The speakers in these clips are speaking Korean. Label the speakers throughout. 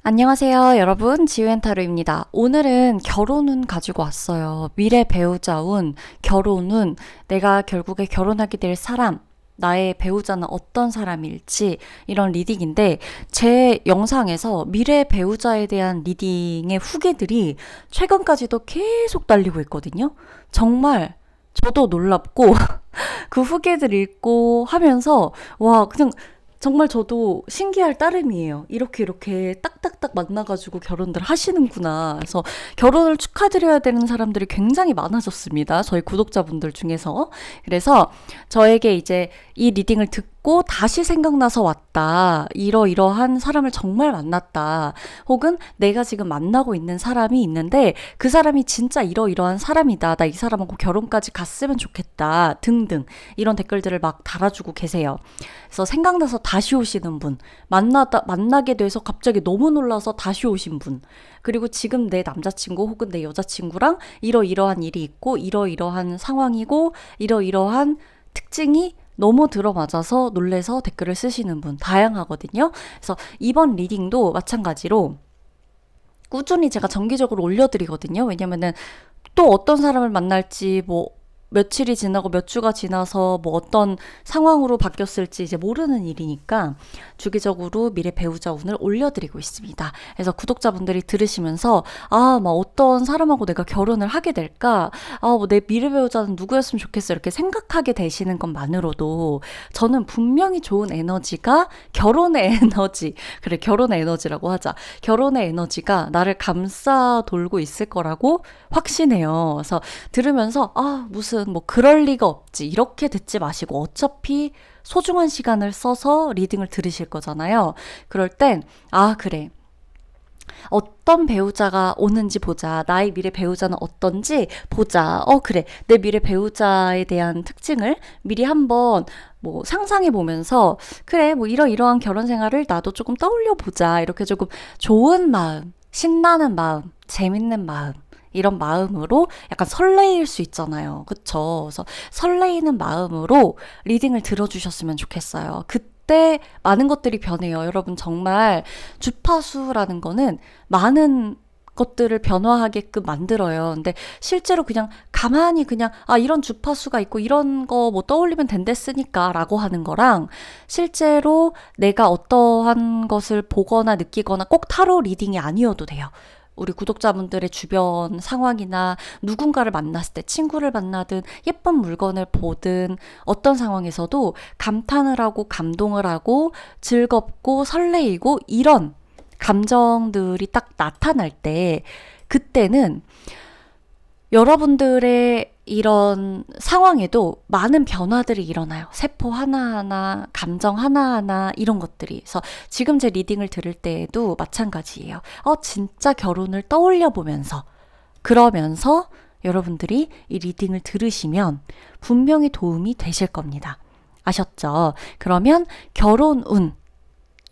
Speaker 1: 안녕하세요, 여러분. 지우앤타로입니다. 오늘은 결혼운 가지고 왔어요. 미래 배우자운, 결혼운, 내가 결국에 결혼하게 될 사람, 나의 배우자는 어떤 사람일지 이런 리딩인데 제 영상에서 미래 배우자에 대한 리딩의 후기들이 최근까지도 계속 달리고 있거든요. 정말 저도 놀랍고 그 후기들 읽고 하면서 와 그냥 정말 저도 신기할 따름이에요. 이렇게 딱딱딱 만나가지고 결혼들 하시는구나. 그래서 결혼을 축하드려야 되는 사람들이 굉장히 많아졌습니다. 저희 구독자분들 중에서. 그래서 저에게 이제 이 리딩을 듣고 다시 생각나서 왔다. 이러이러한 사람을 정말 만났다. 혹은 내가 지금 만나고 있는 사람이 있는데 그 사람이 진짜 이러이러한 사람이다. 나 이 사람하고 결혼까지 갔으면 좋겠다. 등등 이런 댓글들을 막 달아주고 계세요. 그래서 생각나서 다시 오시는 분, 만나게 돼서 갑자기 너무 놀라서 다시 오신 분, 그리고 지금 내 남자친구 혹은 내 여자친구랑 이러이러한 일이 있고, 이러이러한 상황이고, 이러이러한 특징이 너무 들어맞아서 놀래서 댓글을 쓰시는 분 다양하거든요. 그래서 이번 리딩도 마찬가지로 꾸준히 제가 정기적으로 올려드리거든요. 왜냐면은 또 어떤 사람을 만날지 뭐 며칠이 지나고 몇 주가 지나서 뭐 어떤 상황으로 바뀌었을지 이제 모르는 일이니까 주기적으로 미래 배우자 운을 올려드리고 있습니다. 그래서 구독자분들이 들으시면서 막 어떤 사람하고 내가 결혼을 하게 될까? 뭐 내 미래 배우자는 누구였으면 좋겠어. 이렇게 생각하게 되시는 것만으로도 저는 분명히 좋은 에너지가 결혼의 에너지, 그래, 결혼의 에너지라고 하자. 결혼의 에너지가 나를 감싸 돌고 있을 거라고 확신해요. 그래서 들으면서 무슨 뭐 그럴 리가 없지 이렇게 듣지 마시고 어차피 소중한 시간을 써서 리딩을 들으실 거잖아요. 그럴 땐 그래, 어떤 배우자가 오는지 보자. 나의 미래 배우자는 어떤지 보자. 그래. 내 미래 배우자에 대한 특징을 미리 한번 뭐 상상해 보면서 그래, 뭐 이러이러한 결혼 생활을 나도 조금 떠올려 보자. 이렇게 조금 좋은 마음, 신나는 마음, 재밌는 마음, 이런 마음으로 약간 설레일 수 있잖아요. 그쵸? 그래서 설레이는 마음으로 리딩을 들어주셨으면 좋겠어요. 그때 많은 것들이 변해요. 여러분, 정말 주파수라는 거는 많은 것들을 변화하게끔 만들어요. 근데 실제로 그냥 가만히 그냥 이런 주파수가 있고 이런 거 뭐 떠올리면 된댔으니까 라고 하는 거랑 실제로 내가 어떠한 것을 보거나 느끼거나 꼭 타로 리딩이 아니어도 돼요. 우리 구독자분들의 주변 상황이나 누군가를 만났을 때 친구를 만나든 예쁜 물건을 보든 어떤 상황에서도 감탄을 하고 감동을 하고 즐겁고 설레이고 이런 감정들이 딱 나타날 때 그때는 여러분들의 이런 상황에도 많은 변화들이 일어나요. 세포 하나하나, 감정 하나하나, 이런 것들이. 그래서 지금 제 리딩을 들을 때에도 마찬가지예요. 진짜 결혼을 떠올려 보면서, 그러면서 여러분들이 이 리딩을 들으시면 분명히 도움이 되실 겁니다. 아셨죠? 그러면 결혼 운,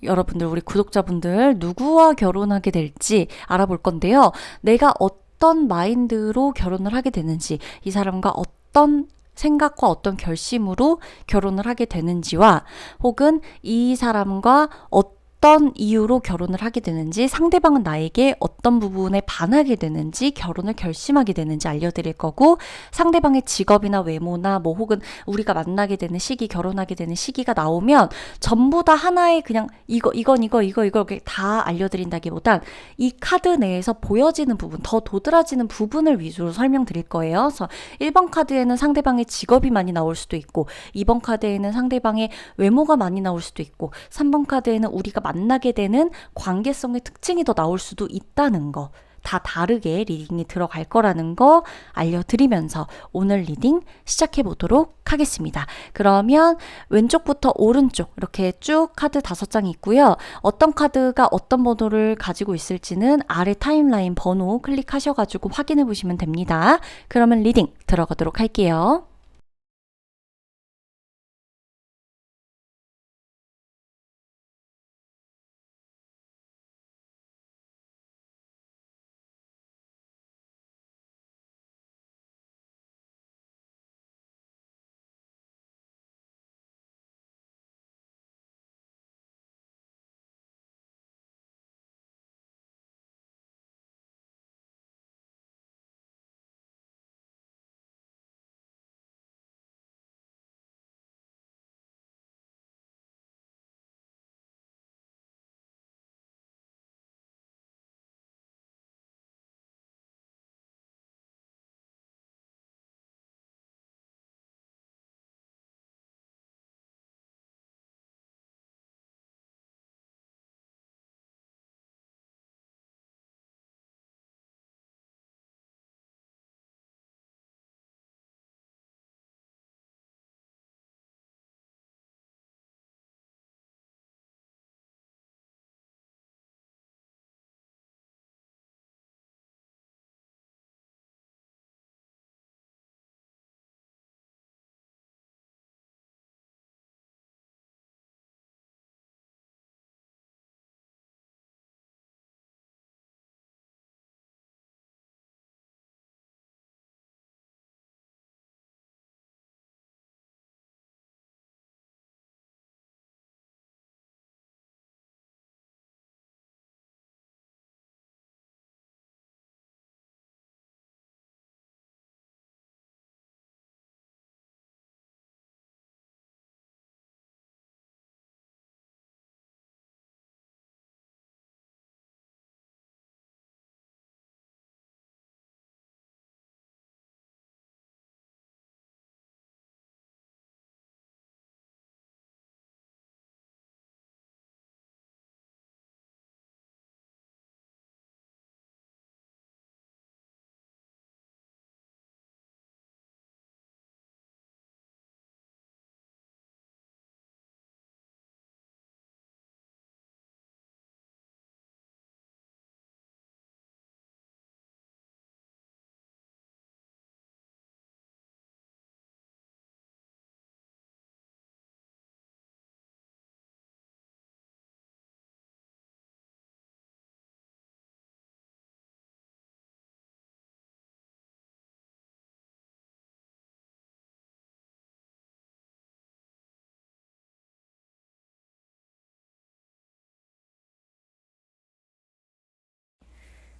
Speaker 1: 여러분들, 우리 구독자분들 누구와 결혼하게 될지 알아볼 건데요. 내가 어떤 마인드로 결혼을 하게 되는지, 이 사람과 어떤 생각과 어떤 결심으로 결혼을 하게 되는지와 혹은 이 사람과 어떤 이유로 결혼을 하게 되는지, 상대방은 나에게 어떤 부분에 반하게 되는지, 결혼을 결심하게 되는지 알려드릴 거고, 상대방의 직업이나 외모나 뭐 혹은 우리가 만나게 되는 시기, 결혼하게 되는 시기가 나오면 전부 다 하나의 그냥 이거 이렇게 다 알려드린다기보단 이 카드 내에서 보여지는 부분, 더 도드라지는 부분을 위주로 설명드릴 거예요. 그래서 1번 카드에는 상대방의 직업이 많이 나올 수도 있고 2번 카드에는 상대방의 외모가 많이 나올 수도 있고 3번 카드에는 우리가 만나게 되는 관계성의 특징이 더 나올 수도 있다는 거, 다 다르게 리딩이 들어갈 거라는 거 알려드리면서 오늘 리딩 시작해 보도록 하겠습니다. 그러면 왼쪽부터 오른쪽 이렇게 쭉 카드 5장이 있고요. 어떤 카드가 어떤 번호를 가지고 있을지는 아래 타임라인 번호 클릭하셔가지고 확인해 보시면 됩니다. 그러면 리딩 들어가도록 할게요.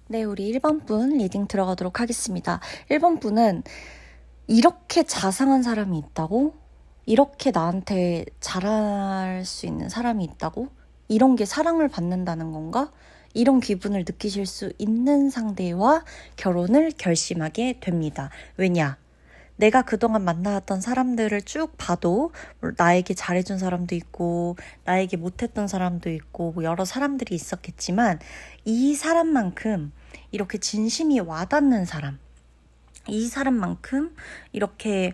Speaker 1: 네, 우리 1번 분 리딩 들어가도록 하겠습니다. 1번 분은 이렇게 자상한 사람이 있다고? 이렇게 나한테 잘할 수 있는 사람이 있다고? 이런 게 사랑을 받는다는 건가? 이런 기분을 느끼실 수 있는 상대와 결혼을 결심하게 됩니다. 왜냐? 내가 그동안 만나왔던 사람들을 쭉 봐도 나에게 잘해준 사람도 있고 나에게 못했던 사람도 있고 뭐 여러 사람들이 있었겠지만 이 사람만큼 이렇게 진심이 와닿는 사람, 이 사람만큼 이렇게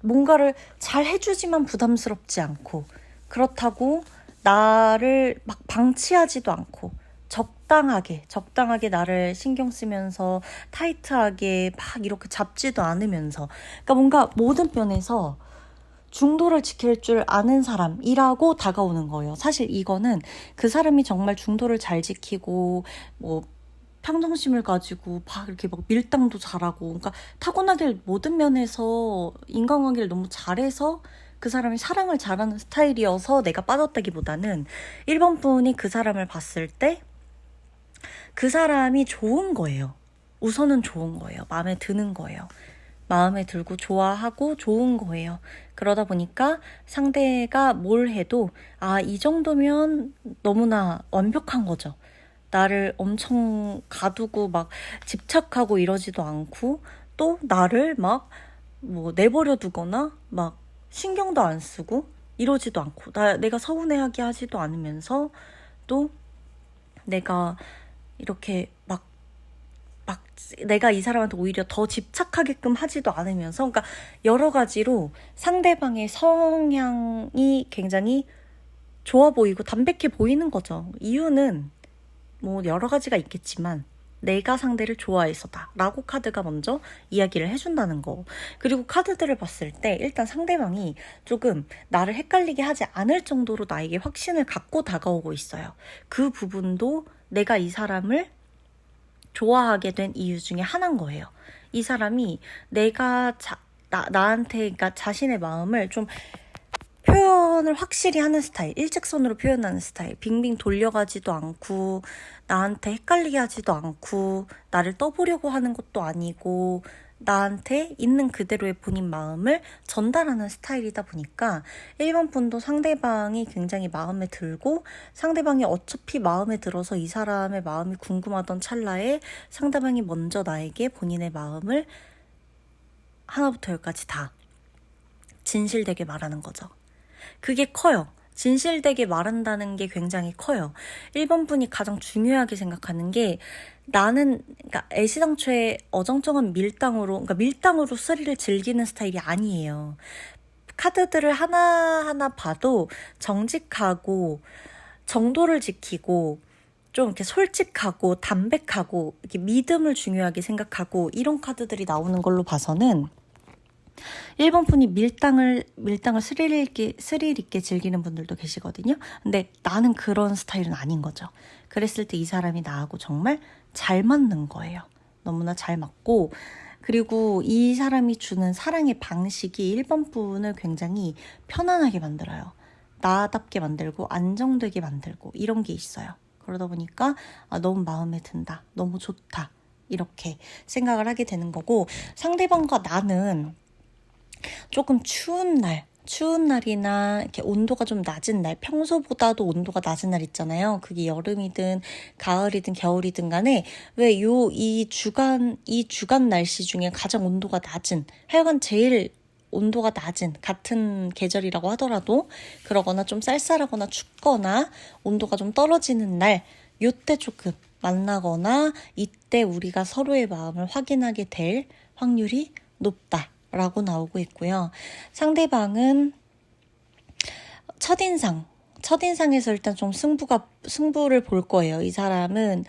Speaker 1: 뭔가를 잘 해주지만 부담스럽지 않고 그렇다고 나를 막 방치하지도 않고 적당하게 나를 신경 쓰면서 타이트하게 막 이렇게 잡지도 않으면서 그러니까 뭔가 모든 면에서 중도를 지킬 줄 아는 사람이라고 다가오는 거예요. 사실 이거는 그 사람이 정말 중도를 잘 지키고 뭐 평정심을 가지고 막 이렇게 막 밀당도 잘하고 그러니까 타고나길 모든 면에서 인간관계를 너무 잘해서 그 사람이 사랑을 잘하는 스타일이어서 내가 빠졌다기보다는 1번 분이 그 사람을 봤을 때 그 사람이 좋은 거예요. 우선은 좋은 거예요. 마음에 드는 거예요. 마음에 들고 좋아하고 좋은 거예요. 그러다 보니까 상대가 뭘 해도 이 정도면 너무나 완벽한 거죠. 나를 엄청 가두고 막 집착하고 이러지도 않고 또 나를 막 뭐 내버려 두거나 막 신경도 안 쓰고 이러지도 않고 내가 서운해하게 하지도 않으면서 또 내가 이렇게 막 내가 이 사람한테 오히려 더 집착하게끔 하지도 않으면서 그러니까 여러 가지로 상대방의 성향이 굉장히 좋아 보이고 담백해 보이는 거죠. 이유는 뭐 여러 가지가 있겠지만 내가 상대를 좋아해서다 라고 카드가 먼저 이야기를 해준다는 거. 그리고 카드들을 봤을 때 일단 상대방이 조금 나를 헷갈리게 하지 않을 정도로 나에게 확신을 갖고 다가오고 있어요. 그 부분도 내가 이 사람을 좋아하게 된 이유 중에 하나인 거예요. 이 사람이 내가 나한테 그러니까 자신의 마음을 좀 표현을 확실히 하는 스타일, 일직선으로 표현하는 스타일, 빙빙 돌려가지도 않고 나한테 헷갈리게 하지도 않고 나를 떠보려고 하는 것도 아니고 나한테 있는 그대로의 본인 마음을 전달하는 스타일이다 보니까 1번 분도 상대방이 굉장히 마음에 들고 상대방이 어차피 마음에 들어서 이 사람의 마음이 궁금하던 찰나에 상대방이 먼저 나에게 본인의 마음을 하나부터 열까지 다 진실되게 말하는 거죠. 그게 커요. 진실되게 말한다는 게 굉장히 커요. 1번 분이 가장 중요하게 생각하는 게 나는 그러니까 애시당초에 어정쩡한 밀당으로 스릴을 즐기는 스타일이 아니에요. 카드들을 하나하나 봐도 정직하고 정도를 지키고 좀 이렇게 솔직하고 담백하고 이렇게 믿음을 중요하게 생각하고 이런 카드들이 나오는 걸로 봐서는 1번 분이 밀당을 스릴 있게 즐기는 분들도 계시거든요. 근데 나는 그런 스타일은 아닌 거죠. 그랬을 때 이 사람이 나하고 정말 잘 맞는 거예요. 너무나 잘 맞고 그리고 이 사람이 주는 사랑의 방식이 1번 분을 굉장히 편안하게 만들어요. 나답게 만들고 안정되게 만들고 이런 게 있어요. 그러다 보니까 너무 마음에 든다. 너무 좋다. 이렇게 생각을 하게 되는 거고 상대방과 나는 조금 추운 날이나 이렇게 온도가 좀 낮은 날, 평소보다도 온도가 낮은 날 있잖아요. 그게 여름이든 가을이든 겨울이든 간에 왜 이 주간 날씨 중에 가장 온도가 낮은, 하여간 제일 온도가 낮은 같은 계절이라고 하더라도 그러거나 좀 쌀쌀하거나 춥거나 온도가 좀 떨어지는 날 요때 조금 만나거나 이때 우리가 서로의 마음을 확인하게 될 확률이 높다. 라고 나오고 있고요. 상대방은 첫인상에서 일단 좀 승부를 볼 거예요. 이 사람은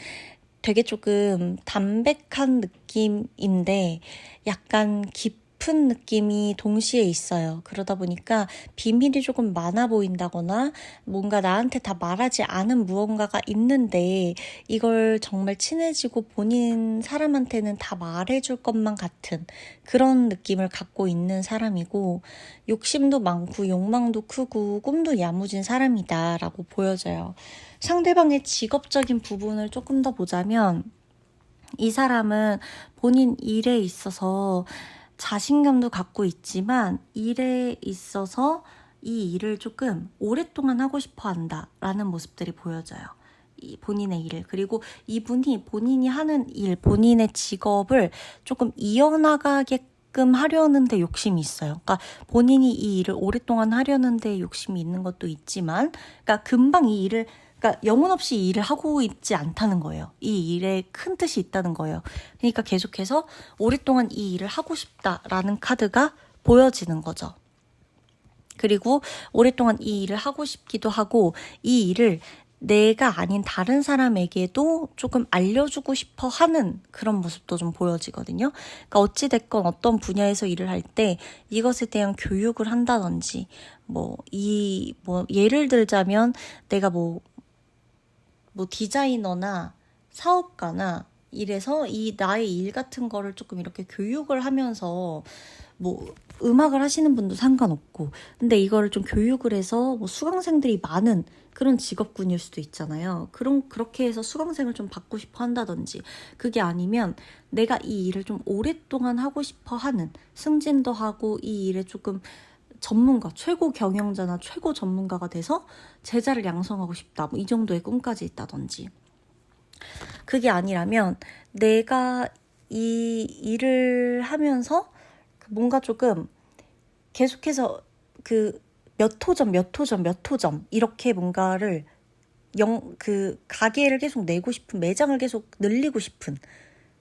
Speaker 1: 되게 조금 담백한 느낌인데 약간 깊은 느낌이 동시에 있어요. 그러다 보니까 비밀이 조금 많아 보인다거나 뭔가 나한테 다 말하지 않은 무언가가 있는데 이걸 정말 친해지고 본인 사람한테는 다 말해줄 것만 같은 그런 느낌을 갖고 있는 사람이고 욕심도 많고 욕망도 크고 꿈도 야무진 사람이다 라고 보여져요. 상대방의 직업적인 부분을 조금 더 보자면 이 사람은 본인 일에 있어서 자신감도 갖고 있지만 일에 있어서 이 일을 조금 오랫동안 하고 싶어 한다라는 모습들이 보여져요. 이 본인의 일을. 그리고 이분이 본인이 하는 일, 본인의 직업을 조금 이어나가게끔 하려는 데 욕심이 있어요. 그러니까 본인이 이 일을 오랫동안 하려는 데 욕심이 있는 것도 있지만, 그러니까 금방 이 일을, 그러니까 영혼 없이 이 일을 하고 있지 않다는 거예요. 이 일에 큰 뜻이 있다는 거예요. 그러니까 계속해서 오랫동안 이 일을 하고 싶다라는 카드가 보여지는 거죠. 그리고 오랫동안 이 일을 하고 싶기도 하고, 이 일을 내가 아닌 다른 사람에게도 조금 알려주고 싶어 하는 그런 모습도 좀 보여지거든요. 그러니까 어찌됐건 어떤 분야에서 일을 할 때 이것에 대한 교육을 한다든지, 예를 들자면 내가 디자이너나 사업가나 이래서 이 나의 일 같은 거를 조금 이렇게 교육을 하면서 음악을 하시는 분도 상관없고, 근데 이거를 좀 교육을 해서 수강생들이 많은 그런 직업군일 수도 있잖아요. 그렇게 해서 수강생을 좀 받고 싶어 한다든지, 그게 아니면 내가 이 일을 좀 오랫동안 하고 싶어 하는, 승진도 하고 이 일에 조금 전문가, 최고 경영자나 최고 전문가가 돼서 제자를 양성하고 싶다. 이 정도의 꿈까지 있다든지. 그게 아니라면 내가 이 일을 하면서 뭔가 조금 계속해서 몇 호점 이렇게 뭔가를 가게를 계속 내고 싶은, 매장을 계속 늘리고 싶은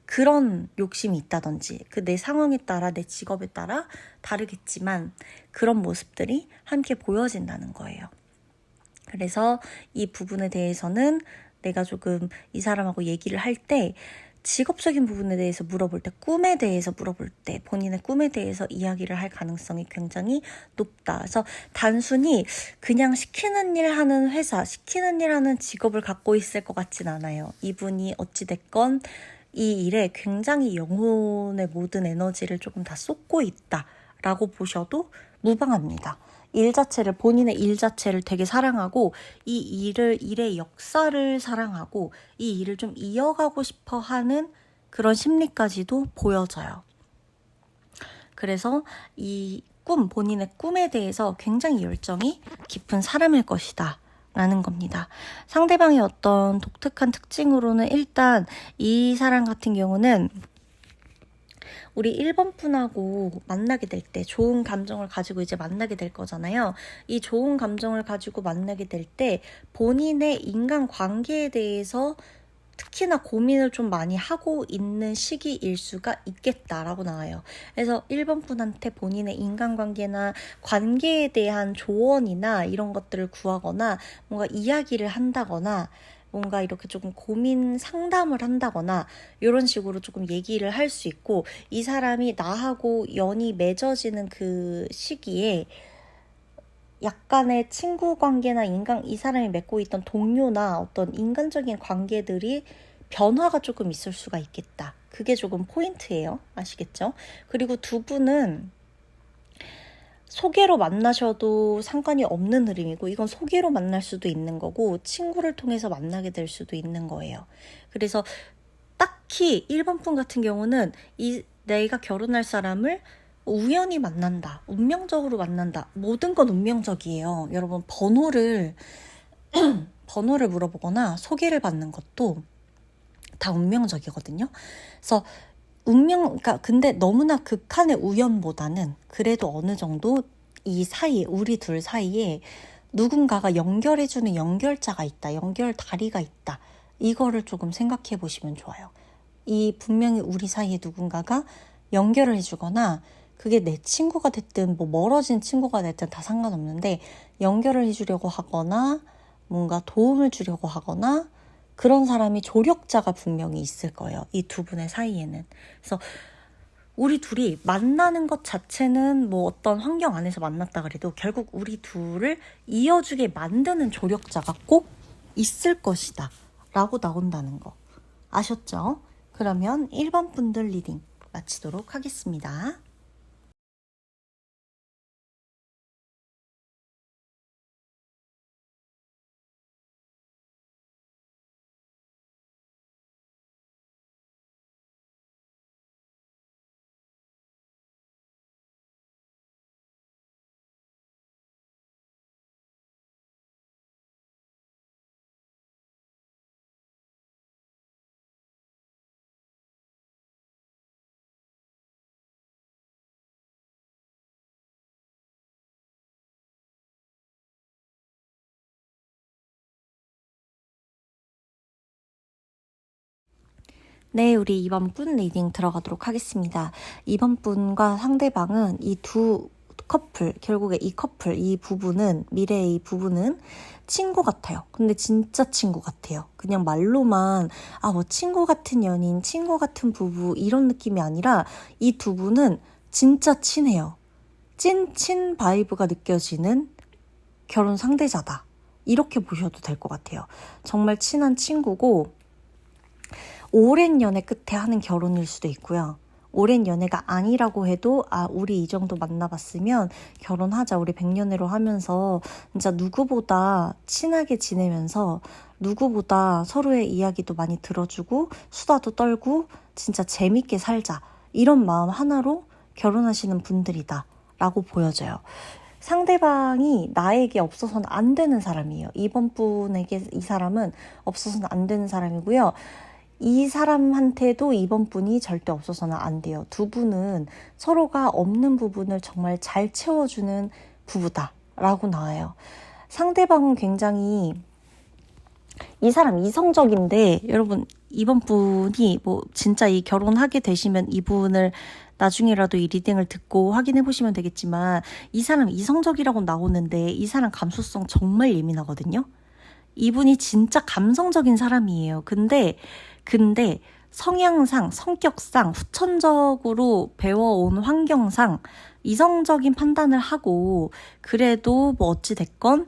Speaker 1: 그런 욕심이 있다든지, 내 상황에 따라, 내 직업에 따라 다르겠지만 그런 모습들이 함께 보여진다는 거예요. 그래서 이 부분에 대해서는 내가 조금 이 사람하고 얘기를 할 때, 직업적인 부분에 대해서 물어볼 때, 꿈에 대해서 물어볼 때, 본인의 꿈에 대해서 이야기를 할 가능성이 굉장히 높다. 그래서 단순히 그냥 시키는 일 하는 회사, 시키는 일 하는 직업을 갖고 있을 것 같진 않아요. 이분이 어찌됐건 이 일에 굉장히 영혼의 모든 에너지를 조금 다 쏟고 있다라고 보셔도 무방합니다. 본인의 일 자체를 되게 사랑하고, 일의 역사를 사랑하고, 이 일을 좀 이어가고 싶어 하는 그런 심리까지도 보여져요. 그래서 본인의 꿈에 대해서 굉장히 열정이 깊은 사람일 것이다 라는 겁니다. 상대방의 어떤 독특한 특징으로는 일단 이 사람 같은 경우는 우리 1번 분하고 만나게 될 때 좋은 감정을 가지고 이제 만나게 될 거잖아요. 이 좋은 감정을 가지고 만나게 될 때 본인의 인간관계에 대해서 특히나 고민을 좀 많이 하고 있는 시기일 수가 있겠다라고 나와요. 그래서 1번 분한테 본인의 인간관계나 관계에 대한 조언이나 이런 것들을 구하거나 뭔가 이야기를 한다거나 뭔가 이렇게 조금 고민 상담을 한다거나 이런 식으로 조금 얘기를 할 수 있고, 이 사람이 나하고 연이 맺어지는 그 시기에 약간의 친구 관계나 이 사람이 맺고 있던 동료나 어떤 인간적인 관계들이 변화가 조금 있을 수가 있겠다. 그게 조금 포인트예요. 아시겠죠? 그리고 두 분은 소개로 만나셔도 상관이 없는 흐름이고, 이건 소개로 만날 수도 있는 거고, 친구를 통해서 만나게 될 수도 있는 거예요. 그래서 딱히 1번 분 같은 경우는 내가 결혼할 사람을 우연히 만난다, 운명적으로 만난다, 모든 건 운명적이에요. 여러분, 번호를 물어보거나 소개를 받는 것도 다 운명적이거든요. 그래서 그러니까 근데 너무나 극한의 우연보다는 그래도 어느 정도 우리 둘 사이에 누군가가 연결해주는 연결자가 있다, 연결다리가 있다, 이거를 조금 생각해 보시면 좋아요. 분명히 우리 사이에 누군가가 연결을 해주거나, 그게 내 친구가 됐든 멀어진 친구가 됐든 다 상관없는데 연결을 해주려고 하거나 뭔가 도움을 주려고 하거나, 그런 사람이 조력자가 분명히 있을 거예요. 이 두 분의 사이에는. 그래서 우리 둘이 만나는 것 자체는 어떤 환경 안에서 만났다 그래도 결국 우리 둘을 이어주게 만드는 조력자가 꼭 있을 것이다 라고 나온다는 거 아셨죠? 그러면 1번 분들 리딩 마치도록 하겠습니다.
Speaker 2: 네, 우리 이번 분 리딩 들어가도록 하겠습니다. 이번 분과 상대방은 이 두 커플, 결국에 이 커플, 이 부부는, 미래의 이 부부는 친구 같아요. 근데 진짜 친구 같아요. 그냥 말로만, 뭐 친구 같은 연인, 친구 같은 부부, 이런 느낌이 아니라 이 두 분은 진짜 친해요. 찐친 바이브가 느껴지는 결혼 상대자다. 이렇게 보셔도 될 것 같아요. 정말 친한 친구고, 오랜 연애 끝에 하는 결혼일 수도 있고요. 오랜 연애가 아니라고 해도 우리 이 정도 만나봤으면 결혼하자. 우리 100년으로 하면서 진짜 누구보다 친하게 지내면서 누구보다 서로의 이야기도 많이 들어주고 수다도 떨고 진짜 재밌게 살자. 이런 마음 하나로 결혼하시는 분들이다 라고 보여져요. 상대방이 나에게 없어서는 안 되는 사람이에요. 이번 분에게 이 사람은 없어서는 안 되는 사람이고요. 이 사람한테도 이번 분이 절대 없어서는 안 돼요. 두 분은 서로가 없는 부분을 정말 잘 채워주는 부부다라고 나와요. 상대방은 굉장히 이 사람 이성적인데 여러분 이번 분이 진짜 이 결혼하게 되시면 이분을 나중에라도 이 리딩을 듣고 확인해 보시면 되겠지만 이 사람 이성적이라고 나오는데 이 사람 감수성 정말 예민하거든요. 이분이 진짜 감성적인 사람이에요. 근데 성향상, 성격상, 후천적으로 배워온 환경상 이성적인 판단을 하고 그래도 어찌 됐건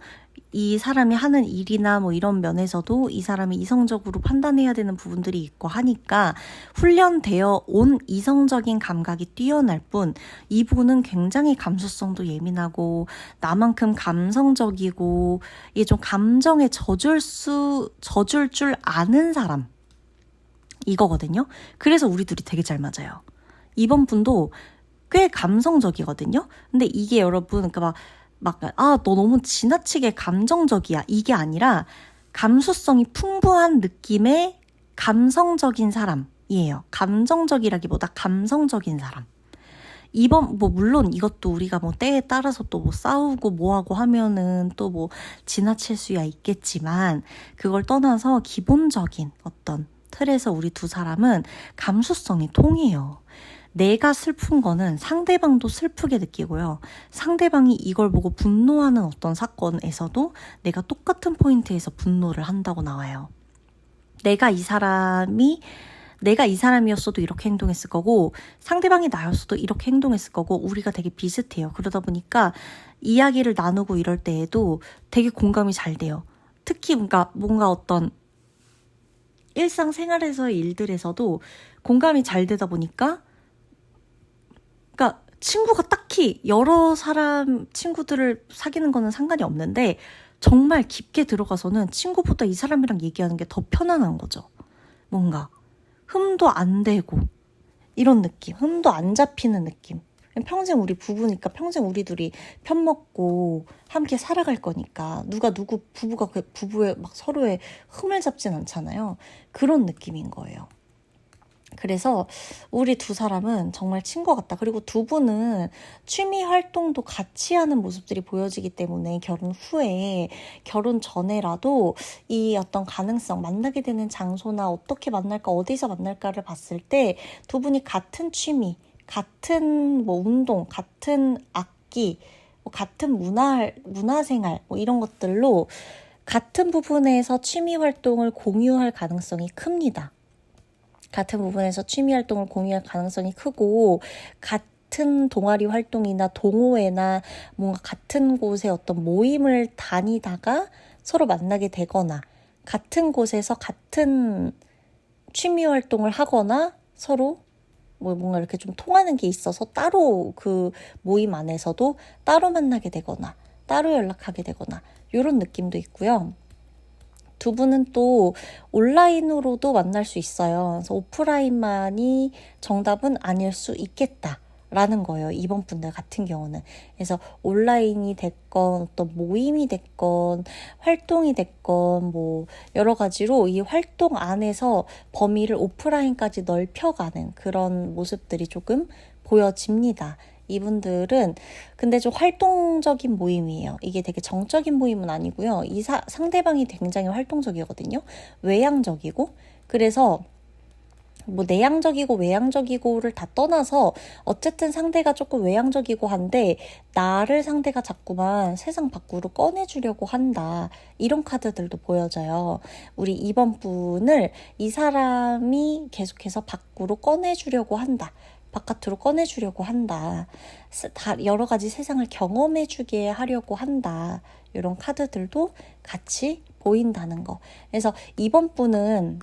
Speaker 2: 이 사람이 하는 일이나 이런 면에서도 이 사람이 이성적으로 판단해야 되는 부분들이 있고 하니까 훈련되어 온 이성적인 감각이 뛰어날 뿐 이분은 굉장히 감수성도 예민하고 나만큼 감성적이고 이게 좀 감정에 젖을 줄 아는 사람 이거거든요. 그래서 우리 둘이 되게 잘 맞아요. 이번 분도 꽤 감성적이거든요. 근데 이게 여러분 너 너무 지나치게 감정적이야. 이게 아니라 감수성이 풍부한 느낌의 감성적인 사람이에요. 감정적이라기보다 감성적인 사람. 물론 이것도 우리가 때에 따라서 또 싸우고 뭐하고 하면은 또 지나칠 수야 있겠지만 그걸 떠나서 기본적인 어떤 틀에서 우리 두 사람은 감수성이 통해요. 내가 슬픈 거는 상대방도 슬프게 느끼고요. 상대방이 이걸 보고 분노하는 어떤 사건에서도 내가 똑같은 포인트에서 분노를 한다고 나와요. 내가 이 사람이었어도 이렇게 행동했을 거고 상대방이 나였어도 이렇게 행동했을 거고 우리가 되게 비슷해요. 그러다 보니까 이야기를 나누고 이럴 때에도 되게 공감이 잘 돼요. 특히 뭔가 어떤 일상생활에서의 일들에서도 공감이 잘 되다 보니까 친구가 딱히 여러 사람 친구들을 사귀는 거는 상관이 없는데 정말 깊게 들어가서는 친구보다 이 사람이랑 얘기하는 게 더 편안한 거죠. 뭔가 흠도 안 되고 이런 느낌, 흠도 안 잡히는 느낌. 평생 우리 부부니까 평생 우리 둘이 편먹고 함께 살아갈 거니까 부부가 부부에 서로의 흠을 잡진 않잖아요. 그런 느낌인 거예요. 그래서 우리 두 사람은 정말 친구 같다. 그리고 두 분은 취미 활동도 같이 하는 모습들이 보여지기 때문에 결혼 후에, 결혼 전에라도 이 어떤 가능성, 만나게 되는 장소나 어떻게 만날까, 어디서 만날까를 봤을 때 두 분이 같은 취미, 같은 운동, 같은 악기, 같은 문화생활 이런 것들로 같은 부분에서 취미 활동을 공유할 가능성이 큽니다. 같은 부분에서 취미 활동을 공유할 가능성이 크고 같은 동아리 활동이나 동호회나 뭔가 같은 곳에 어떤 모임을 다니다가 서로 만나게 되거나 같은 곳에서 같은 취미 활동을 하거나 서로 뭔가 이렇게 좀 통하는 게 있어서 따로 그 모임 안에서도 따로 만나게 되거나 따로 연락하게 되거나 이런 느낌도 있고요. 두 분은 또 온라인으로도 만날 수 있어요. 그래서 오프라인만이 정답은 아닐 수 있겠다라는 거예요. 이번 분들 같은 경우는. 그래서 온라인이 됐건 어떤 모임이 됐건 활동이 됐건 여러 가지로 이 활동 안에서 범위를 오프라인까지 넓혀가는 그런 모습들이 조금 보여집니다. 이분들은 근데 좀 활동적인 모임이에요. 이게 되게 정적인 모임은 아니고요. 상대방이 굉장히 활동적이거든요. 외향적이고. 그래서 뭐 내향적이고 외향적이고를 다 떠나서 어쨌든 상대가 조금 외향적이고 한데 나를 상대가 자꾸만 세상 밖으로 꺼내주려고 한다. 이런 카드들도 보여져요. 우리 2번 분을 이 사람이 계속해서 밖으로 꺼내주려고 한다. 바깥으로 꺼내주려고 한다. 여러 가지 세상을 경험해주게 하려고 한다. 이런 카드들도 같이 보인다는 거. 그래서 2번 분은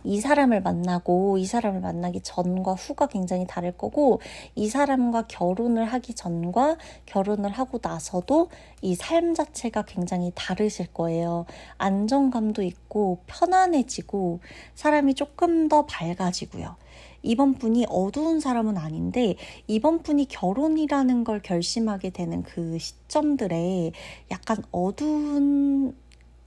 Speaker 2: 이 사람을 만나고 이 사람을 만나기 전과 후가 굉장히 다를 거고 이 사람과 결혼을 하기 전과 결혼을 하고 나서도 이 삶 자체가 굉장히 다르실 거예요. 안정감도 있고 편안해지고 사람이 조금 더 밝아지고요. 이번 분이 어두운 사람은 아닌데 이번 분이 결혼이라는 걸 결심하게 되는 그 시점들에 약간 어두운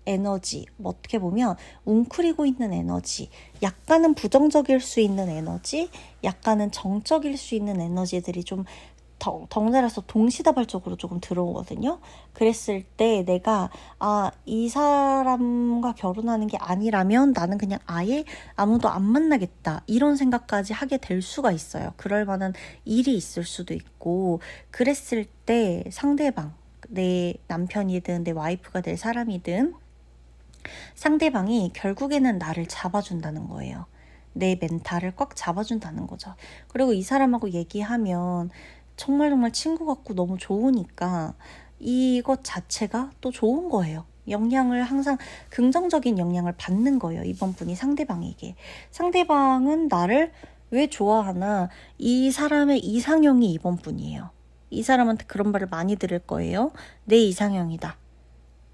Speaker 2: 에너지, 어떻게 보면 웅크리고 있는 에너지, 약간은 부정적일 수 있는 에너지, 약간은 정적일 수 있는 에너지들이 좀 덩달아서 동시다발적으로 조금 들어오거든요. 그랬을 때 내가 이 사람과 결혼하는 게 아니라면 나는 그냥 아예 아무도 안 만나겠다 이런 생각까지 하게 될 수가 있어요. 그럴 만한 일이 있을 수도 있고 그랬을 때 상대방, 내 남편이든 내 와이프가 될 사람이든 상대방이 결국에는 나를 잡아준다는 거예요. 내 멘탈을 꽉 잡아준다는 거죠. 그리고 이 사람하고 얘기하면 정말 정말 친구 같고 너무 좋으니까 이것 자체가 또 좋은 거예요. 영향을 항상 긍정적인 영향을 받는 거예요. 이번 분이 상대방에게. 상대방은 나를 왜 좋아하나? 이 사람의 이상형이 이번 분이에요. 이 사람한테 그런 말을 많이 들을 거예요. 내 이상형이다.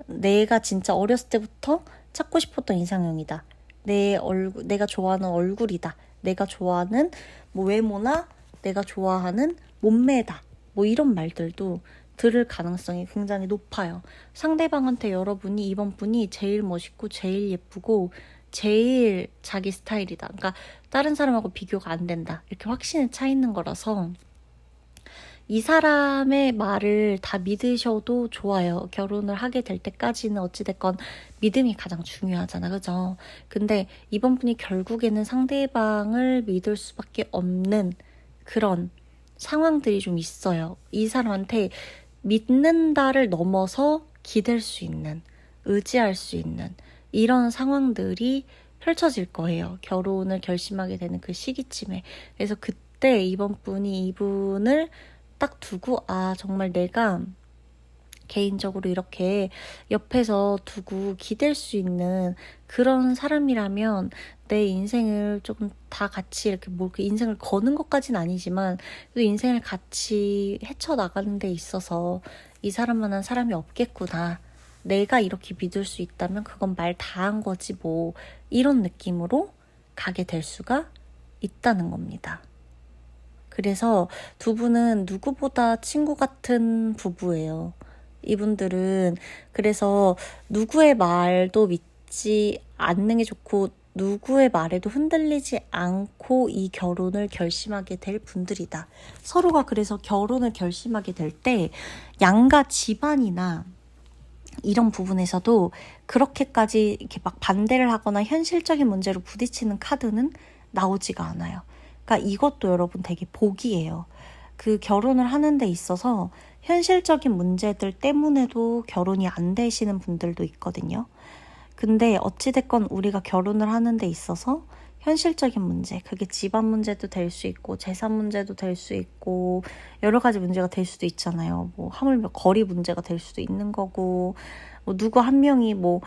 Speaker 2: 내가 진짜 어렸을 때부터 찾고 싶었던 이상형이다. 내가 좋아하는 얼굴이다. 내가 좋아하는 뭐 외모나 내가 좋아하는 몸매다. 뭐 이런 말들도 들을 가능성이 굉장히 높아요. 상대방한테 여러분이 이번 분이 제일 멋있고 제일 예쁘고 제일 자기 스타일이다. 그러니까 다른 사람하고 비교가 안 된다. 이렇게 확신에 차 있는 거라서 이 사람의 말을 다 믿으셔도 좋아요. 결혼을 하게 될 때까지는 어찌됐건 믿음이 가장 중요하잖아. 그죠? 근데 이번 분이 결국에는 상대방을 믿을 수밖에 없는 그런 상황들이 좀 있어요. 이 사람한테 믿는다를 넘어서 기댈 수 있는, 의지할 수 있는 이런 상황들이 펼쳐질 거예요. 결혼을 결심하게 되는 그 시기쯤에. 그래서 그때 이번 분이 이분을 딱 두고 정말 내가 개인적으로 이렇게 옆에서 두고 기댈 수 있는 그런 사람이라면 내 인생을 조금 다 같이 이렇게 뭐 인생을 거는 것까지는 아니지만 또 인생을 같이 헤쳐나가는 데 있어서 이 사람만한 사람이 없겠구나. 내가 이렇게 믿을 수 있다면 그건 말 다 한 거지 뭐 이런 느낌으로 가게 될 수가 있다는 겁니다. 그래서 두 분은 누구보다 친구 같은 부부예요. 이분들은 그래서 누구의 말도 믿지 않는 게 좋고 누구의 말에도 흔들리지 않고 이 결혼을 결심하게 될 분들이다. 서로가 그래서 결혼을 결심하게 될 때 양가 집안이나 이런 부분에서도 그렇게까지 이렇게 막 반대를 하거나 현실적인 문제로 부딪히는 카드는 나오지가 않아요. 그러니까 이것도 여러분 되게 복이에요. 그 결혼을 하는 데 있어서 현실적인 문제들 때문에도 결혼이 안 되시는 분들도 있거든요. 근데 어찌됐건 우리가 결혼을 하는 데 있어서 현실적인 문제, 그게 집안 문제도 될 수 있고 재산 문제도 될 수 있고 여러 가지 문제가 될 수도 있잖아요. 뭐 하물며 거리 문제가 될 수도 있는 거고 뭐 누구 한 명이 뭐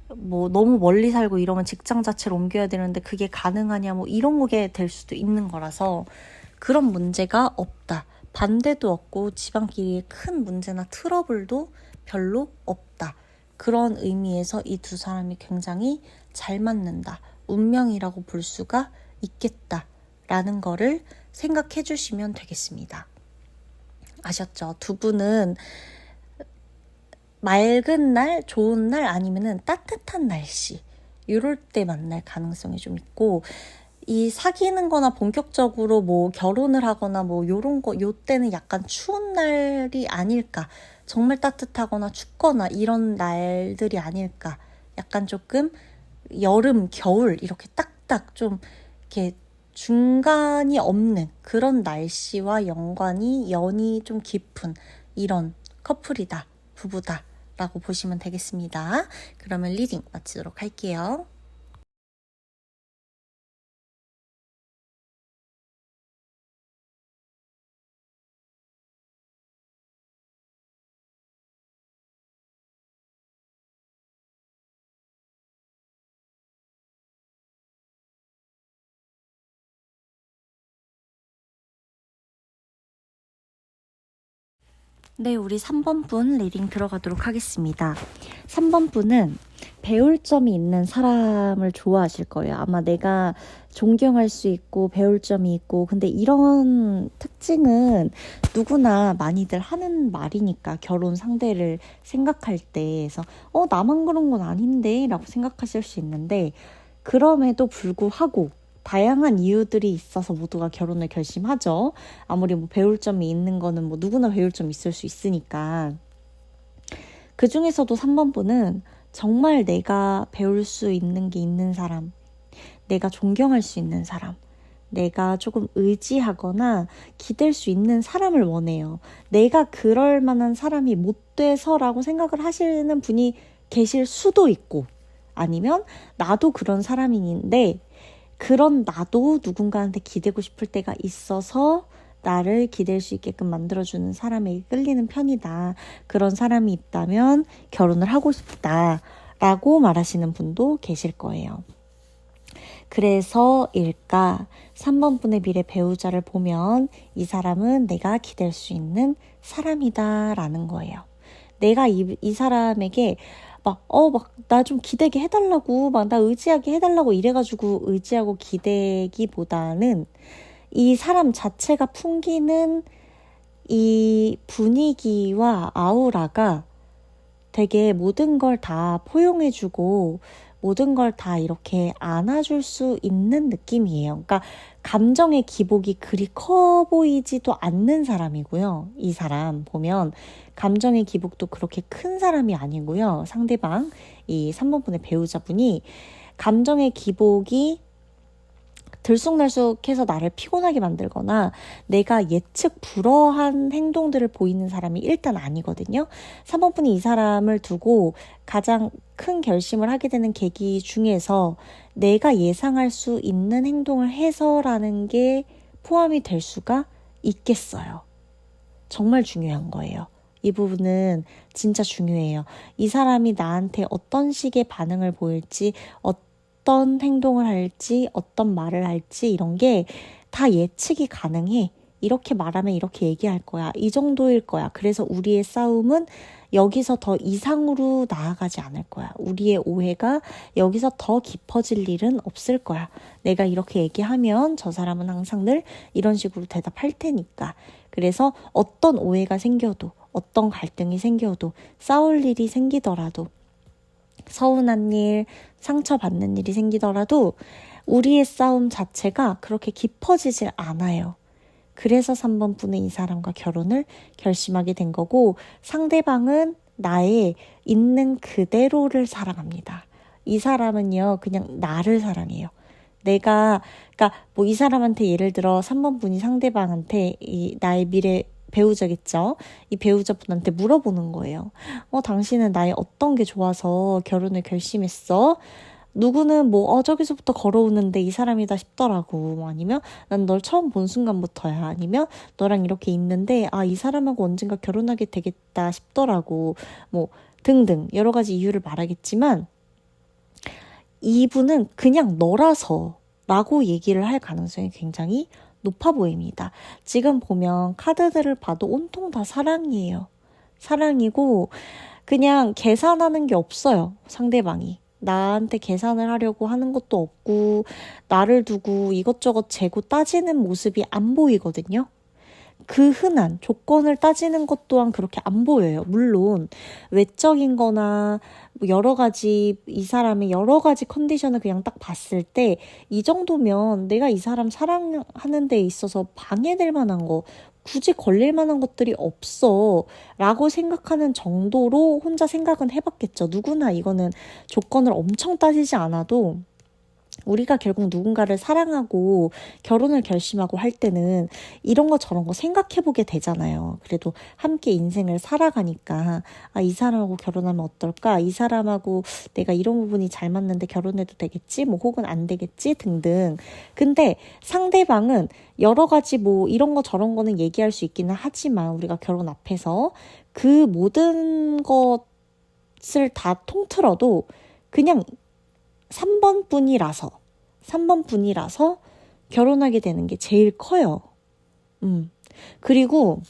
Speaker 2: 너무 멀리 살고 이러면 직장 자체를 옮겨야 되는데 그게 가능하냐 뭐 이런 게 될 수도 있는 거라서 그런 문제가 없다. 반대도 없고 집안끼리의 큰 문제나 트러블도 별로 없다. 그런 의미에서 이 두 사람이 굉장히 잘 맞는다. 운명이라고 볼 수가 있겠다라는 거를 생각해 주시면 되겠습니다. 아셨죠? 두 분은 맑은 날, 좋은 날 아니면은 따뜻한 날씨 이럴 때 만날 가능성이 좀 있고 이 사귀는 거나 본격적으로 뭐 결혼을 하거나 뭐 요런 거 요때는 약간 추운 날이 아닐까. 정말 따뜻하거나 춥거나 이런 날들이 아닐까. 약간 조금 여름, 겨울 이렇게 딱딱 좀 이렇게 중간이 없는 그런 날씨와 연이 좀 깊은 이런 커플이다, 부부다 라고 보시면 되겠습니다. 그러면 리딩 마치도록 할게요. 네, 우리 3번 분 리딩 들어가도록 하겠습니다. 3번 분은 배울 점이 있는 사람을 좋아하실 거예요. 아마 내가 존경할 수 있고 배울 점이 있고, 근데 이런 특징은 누구나 많이들 하는 말이니까, 결혼 상대를 생각할 때. 그래서 나만 그런 건 아닌데 라고 생각하실 수 있는데, 그럼에도 불구하고 다양한 이유들이 있어서 모두가 결혼을 결심하죠. 아무리 뭐 배울 점이 있는 거는 뭐 누구나 배울 점이 있을 수 있으니까. 그 중에서도 3번 분은 정말 내가 배울 수 있는 게 있는 사람, 내가 존경할 수 있는 사람, 내가 조금 의지하거나 기댈 수 있는 사람을 원해요. 내가 그럴 만한 사람이 못 돼서라고 생각을 하시는 분이 계실 수도 있고, 아니면 나도 그런 사람인데 그런 나도 누군가한테 기대고 싶을 때가 있어서 나를 기댈 수 있게끔 만들어주는 사람에게 끌리는 편이다. 그런 사람이 있다면 결혼을 하고 싶다 라고 말하시는 분도 계실 거예요. 그래서일까 3번 분의 미래 배우자를 보면 이 사람은 내가 기댈 수 있는 사람이다 라는 거예요. 내가 이 사람에게 나 좀 기대게 해달라고, 나 의지하게 해달라고 이래가지고 의지하고 기대기보다는 이 사람 자체가 풍기는 이 분위기와 아우라가 되게 모든 걸 다 포용해주고 모든 걸 다 이렇게 안아줄 수 있는 느낌이에요. 그러니까 감정의 기복이 그리 커 보이지도 않는 사람이고요. 이 사람 보면 감정의 기복도 그렇게 큰 사람이 아니고요. 상대방, 이 3번 분의 배우자분이 감정의 기복이 들쑥날쑥해서 나를 피곤하게 만들거나 내가 예측 불허한 행동들을 보이는 사람이 일단 아니거든요. 3번 분이 이 사람을 두고 가장 큰 결심을 하게 되는 계기 중에서 내가 예상할 수 있는 행동을 해서라는 게 포함이 될 수가 있겠어요. 정말 중요한 거예요. 이 부분은 진짜 중요해요. 이 사람이 나한테 어떤 식의 반응을 보일지, 어떤 행동을 할지, 어떤 말을 할지 이런 게 다 예측이 가능해. 이렇게 말하면 이렇게 얘기할 거야. 이 정도일 거야. 그래서 우리의 싸움은 여기서 더 이상으로 나아가지 않을 거야. 우리의 오해가 여기서 더 깊어질 일은 없을 거야. 내가 이렇게 얘기하면 저 사람은 항상 늘 이런 식으로 대답할 테니까. 그래서 어떤 오해가 생겨도, 어떤 갈등이 생겨도, 싸울 일이 생기더라도, 서운한 일, 상처받는 일이 생기더라도 우리의 싸움 자체가 그렇게 깊어지질 않아요. 그래서 3번 분은 이 사람과 결혼을 결심하게 된 거고, 상대방은 나의 있는 그대로를 사랑합니다. 이 사람은요, 그냥 나를 사랑해요. 그러니까 뭐 이 사람한테 예를 들어 3번 분이 상대방한테 이 나의 미래 배우자겠죠. 이 배우자분한테 물어보는 거예요. 당신은 나의 어떤 게 좋아서 결혼을 결심했어? 누구는 저기서부터 걸어오는데 이 사람이다 싶더라고. 아니면 난 널 처음 본 순간부터야. 아니면 너랑 이렇게 있는데 이 사람하고 언젠가 결혼하게 되겠다 싶더라고. 등등 여러 가지 이유를 말하겠지만 이분은 그냥 너라서 라고 얘기를 할 가능성이 굉장히 높아 보입니다. 지금 보면 카드들을 봐도 온통 다 사랑이에요. 사랑이고 그냥 계산하는 게 없어요. 상대방이. 나한테 계산을 하려고 하는 것도 없고 나를 두고 이것저것 재고 따지는 모습이 안 보이거든요. 그 흔한 조건을 따지는 것 또한 그렇게 안 보여요. 물론 외적인 거나 여러 가지 이 사람의 여러 가지 컨디션을 그냥 딱 봤을 때 이 정도면 내가 이 사람 사랑하는 데 있어서 방해될 만한 거, 굳이 걸릴 만한 것들이 없어 라고 생각하는 정도로 혼자 생각은 해봤겠죠. 누구나 이거는 조건을 엄청 따지지 않아도 우리가 결국 누군가를 사랑하고 결혼을 결심하고 할 때는 이런 거 저런 거 생각해보게 되잖아요. 그래도 함께 인생을 살아가니까 이 사람하고 결혼하면 어떨까? 이 사람하고 내가 이런 부분이 잘 맞는데 결혼해도 되겠지? 뭐 혹은 안 되겠지? 등등. 근데 상대방은 여러 가지 뭐 이런 거 저런 거는 얘기할 수 있기는 하지만 우리가 결혼 앞에서 그 모든 것을 다 통틀어도 그냥 3번 분이라서 결혼하게 되는 게 제일 커요. 그리고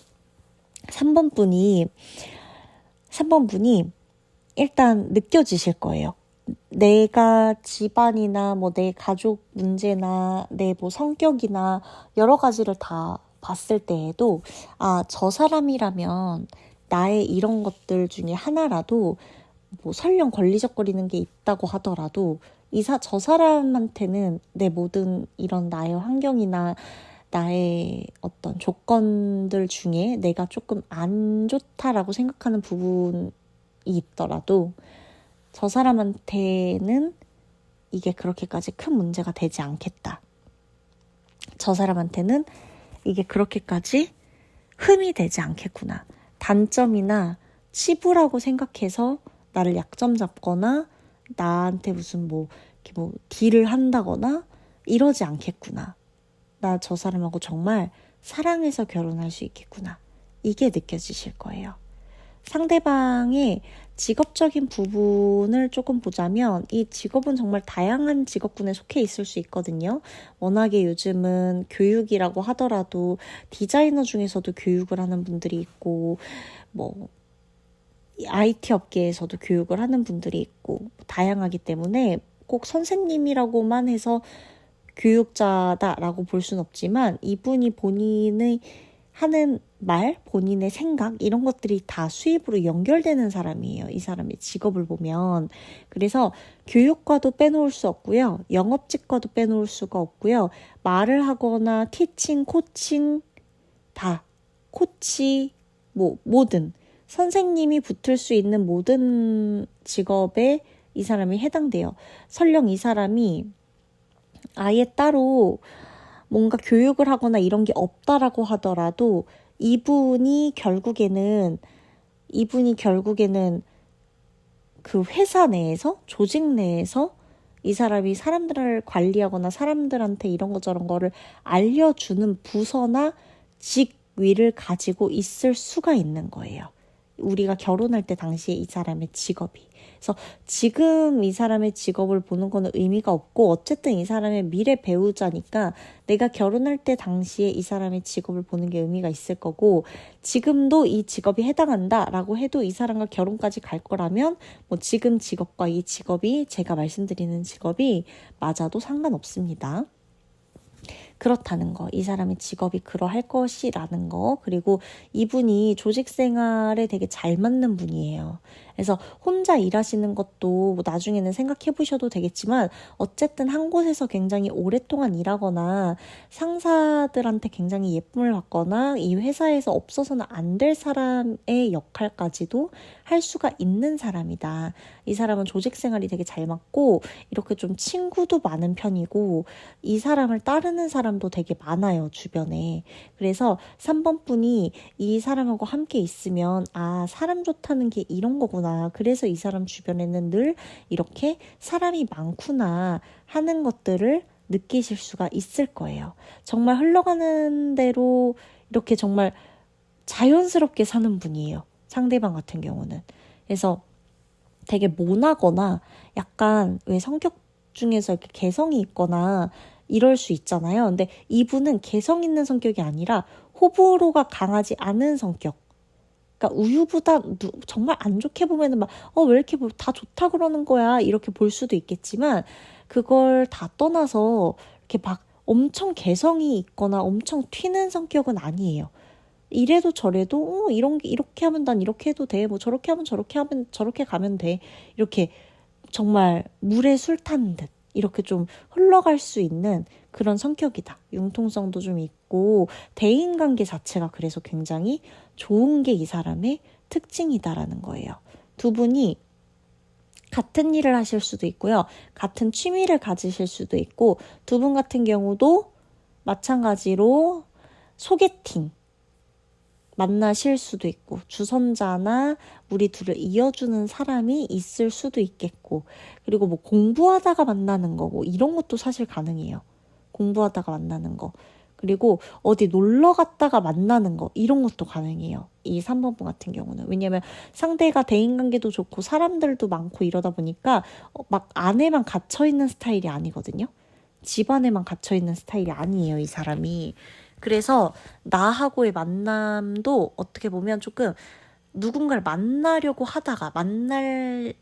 Speaker 2: 3번 분이 일단 느껴지실 거예요. 내가 집안이나 뭐 내 가족 문제나 내 뭐 성격이나 여러 가지를 다 봤을 때에도 저 사람이라면 나의 이런 것들 중에 하나라도 뭐 설령 걸리적거리는 게 있다고 하더라도 저 사람한테는 내 모든 이런 나의 환경이나 나의 어떤 조건들 중에 내가 조금 안 좋다라고 생각하는 부분이 있더라도 저 사람한테는 이게 그렇게까지 큰 문제가 되지 않겠다. 저 사람한테는 이게 그렇게까지 흠이 되지 않겠구나. 단점이나 치부라고 생각해서 나를 약점 잡거나 나한테 무슨 이렇게 딜을 한다거나 이러지 않겠구나. 나 저 사람하고 정말 사랑해서 결혼할 수 있겠구나. 이게 느껴지실 거예요. 상대방의 직업적인 부분을 조금 보자면 이 직업은 정말 다양한 직업군에 속해 있을 수 있거든요. 워낙에 요즘은 교육이라고 하더라도 디자이너 중에서도 교육을 하는 분들이 있고 IT 업계에서도 교육을 하는 분들이 있고 다양하기 때문에 꼭 선생님이라고만 해서 교육자다라고 볼 수는 없지만 이분이 본인의 하는 말, 본인의 생각 이런 것들이 다 수입으로 연결되는 사람이에요. 이 사람의 직업을 보면. 그래서 교육과도 빼놓을 수 없고요. 영업직과도 빼놓을 수가 없고요. 말을 하거나 티칭, 코칭 다 코치 뭐든 선생님이 붙을 수 있는 모든 직업에 이 사람이 해당돼요. 설령 이 사람이 아예 따로 뭔가 교육을 하거나 이런 게 없다라고 하더라도 이분이 결국에는 그 회사 내에서 조직 내에서 이 사람이 사람들을 관리하거나 사람들한테 이런 거 저런 거를 알려주는 부서나 직위를 가지고 있을 수가 있는 거예요. 우리가 결혼할 때 당시에 이 사람의 직업이. 그래서 지금 이 사람의 직업을 보는 거는 의미가 없고 어쨌든 이 사람의 미래 배우자니까 내가 결혼할 때 당시에 이 사람의 직업을 보는 게 의미가 있을 거고 지금도 이 직업이 해당한다라고 해도 이 사람과 결혼까지 갈 거라면 지금 직업과 이 직업이 제가 말씀드리는 직업이 맞아도 상관없습니다. 그렇다는 거, 이 사람의 직업이 그러할 것이라는 거, 그리고 이분이 조직 생활에 되게 잘 맞는 분이에요. 그래서 혼자 일하시는 것도 나중에는 생각해 보셔도 되겠지만 어쨌든 한 곳에서 굉장히 오랫동안 일하거나 상사들한테 굉장히 예쁨을 받거나 이 회사에서 없어서는 안 될 사람의 역할까지도 할 수가 있는 사람이다. 이 사람은 조직 생활이 되게 잘 맞고 이렇게 좀 친구도 많은 편이고 이 사람을 따르는 사람도 되게 많아요, 주변에. 그래서 3번 분이 이 사람하고 함께 있으면 사람 좋다는 게 이런 거구나. 그래서 이 사람 주변에는 늘 이렇게 사람이 많구나 하는 것들을 느끼실 수가 있을 거예요. 정말 흘러가는 대로 이렇게 정말 자연스럽게 사는 분이에요. 상대방 같은 경우는. 그래서 되게 모나거나 약간 왜 성격 중에서 이렇게 개성이 있거나 이럴 수 있잖아요. 근데 이분은 개성 있는 성격이 아니라 호불호가 강하지 않은 성격. 그러니까 우유보다 정말 안 좋게 보면은 왜 이렇게 다 좋다 그러는 거야 이렇게 볼 수도 있겠지만 그걸 다 떠나서 이렇게 엄청 개성이 있거나 엄청 튀는 성격은 아니에요. 이래도 저래도 이렇게 하면 난 이렇게 해도 돼. 저렇게 하면 저렇게 가면 돼. 이렇게 정말 물에 술 타는 듯 이렇게 좀 흘러갈 수 있는 그런 성격이다. 융통성도 좀 있고 대인관계 자체가 그래서 굉장히 좋은 게 이 사람의 특징이다라는 거예요. 두 분이 같은 일을 하실 수도 있고요. 같은 취미를 가지실 수도 있고, 두 분 같은 경우도 마찬가지로 소개팅 만나실 수도 있고, 주선자나 우리 둘을 이어주는 사람이 있을 수도 있겠고, 그리고 뭐 공부하다가 만나는 거고, 이런 것도 사실 가능해요. 공부하다가 만나는 거. 그리고 어디 놀러 갔다가 만나는 거, 이런 것도 가능해요. 이 3번 분 같은 경우는. 왜냐면 상대가 대인관계도 좋고 사람들도 많고 이러다 보니까 막 안에만 갇혀있는 스타일이 아니거든요. 집 안에만 갇혀있는 스타일이 아니에요, 이 사람이. 그래서 나하고의 만남도 어떻게 보면 조금 누군가를 만나려고 하다가 만날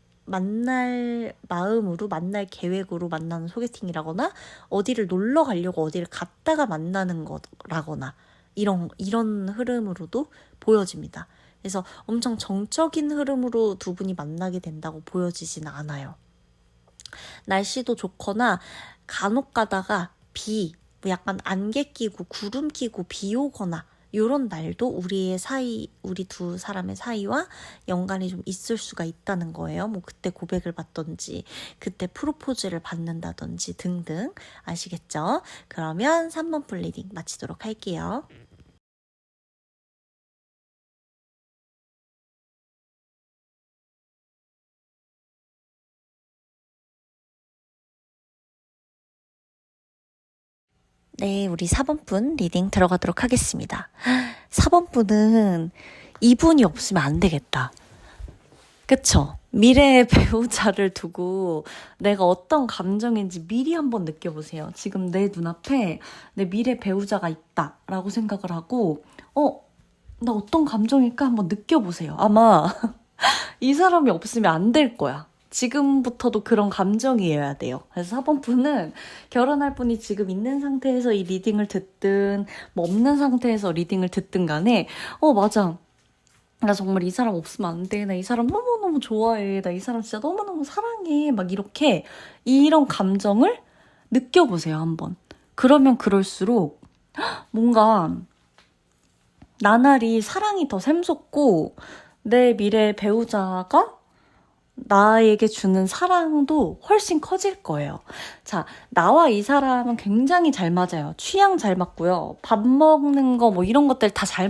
Speaker 2: 마음으로, 만날 계획으로 만나는 소개팅이라거나, 어디를 놀러 가려고 어디를 갔다가 만나는 거라거나, 이런 흐름으로도 보여집니다. 그래서 엄청 정적인 흐름으로 두 분이 만나게 된다고 보여지진 않아요. 날씨도 좋거나 간혹 가다가 뭐 약간 안개 끼고 구름 끼고 비 오거나 요런 날도 우리 두 사람의 사이와 연관이 좀 있을 수가 있다는 거예요. 뭐 그때 고백을 받던지, 그때 프로포즈를 받는다든지 등등. 아시겠죠? 그러면 3번 풀 리딩 마치도록 할게요. 네, 우리 4번 분 리딩 들어가도록 하겠습니다. 4번 분은 이분이 없으면 안 되겠다. 그쵸? 미래의 배우자를 두고 내가 어떤 감정인지 미리 한번 느껴보세요. 지금 내 눈앞에 내 미래 배우자가 있다라고 생각을 하고, 나 어떤 감정일까 한번 느껴보세요. 아마 이 사람이 없으면 안 될 거야. 지금부터도 그런 감정이어야 돼요. 그래서 4번 분은 결혼할 분이 지금 있는 상태에서 이 리딩을 듣든 뭐 없는 상태에서 리딩을 듣든 간에 맞아. 나 정말 이 사람 없으면 안 돼. 나 이 사람 너무너무 좋아해. 나 이 사람 진짜 너무너무 사랑해. 막 이렇게 이런 감정을 느껴보세요, 한번. 그러면 그럴수록 뭔가 나날이 사랑이 더 샘솟고 내 미래 배우자가 나에게 주는 사랑도 훨씬 커질 거예요. 자, 나와 이 사람은 굉장히 잘 맞아요. 취향 잘 맞고요. 밥 먹는 거 뭐 이런 것들 다 잘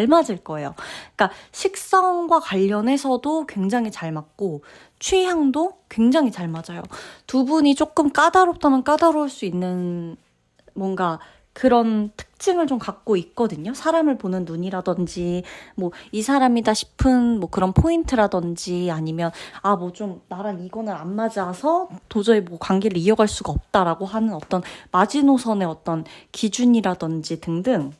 Speaker 2: 맞을 거예요. 그러니까 식성과 관련해서도 굉장히 잘 맞고 취향도 굉장히 잘 맞아요. 두 분이 조금 까다롭다면 까다로울 수 있는 뭔가 그런 특징을 좀 갖고 있거든요. 사람을 보는 눈이라든지, 뭐, 이 사람이다 싶은 뭐 그런 포인트라든지, 아니면, 뭐 좀 나랑 이거는 안 맞아서 도저히 뭐 관계를 이어갈 수가 없다라고 하는 어떤 마지노선의 어떤 기준이라든지 등등,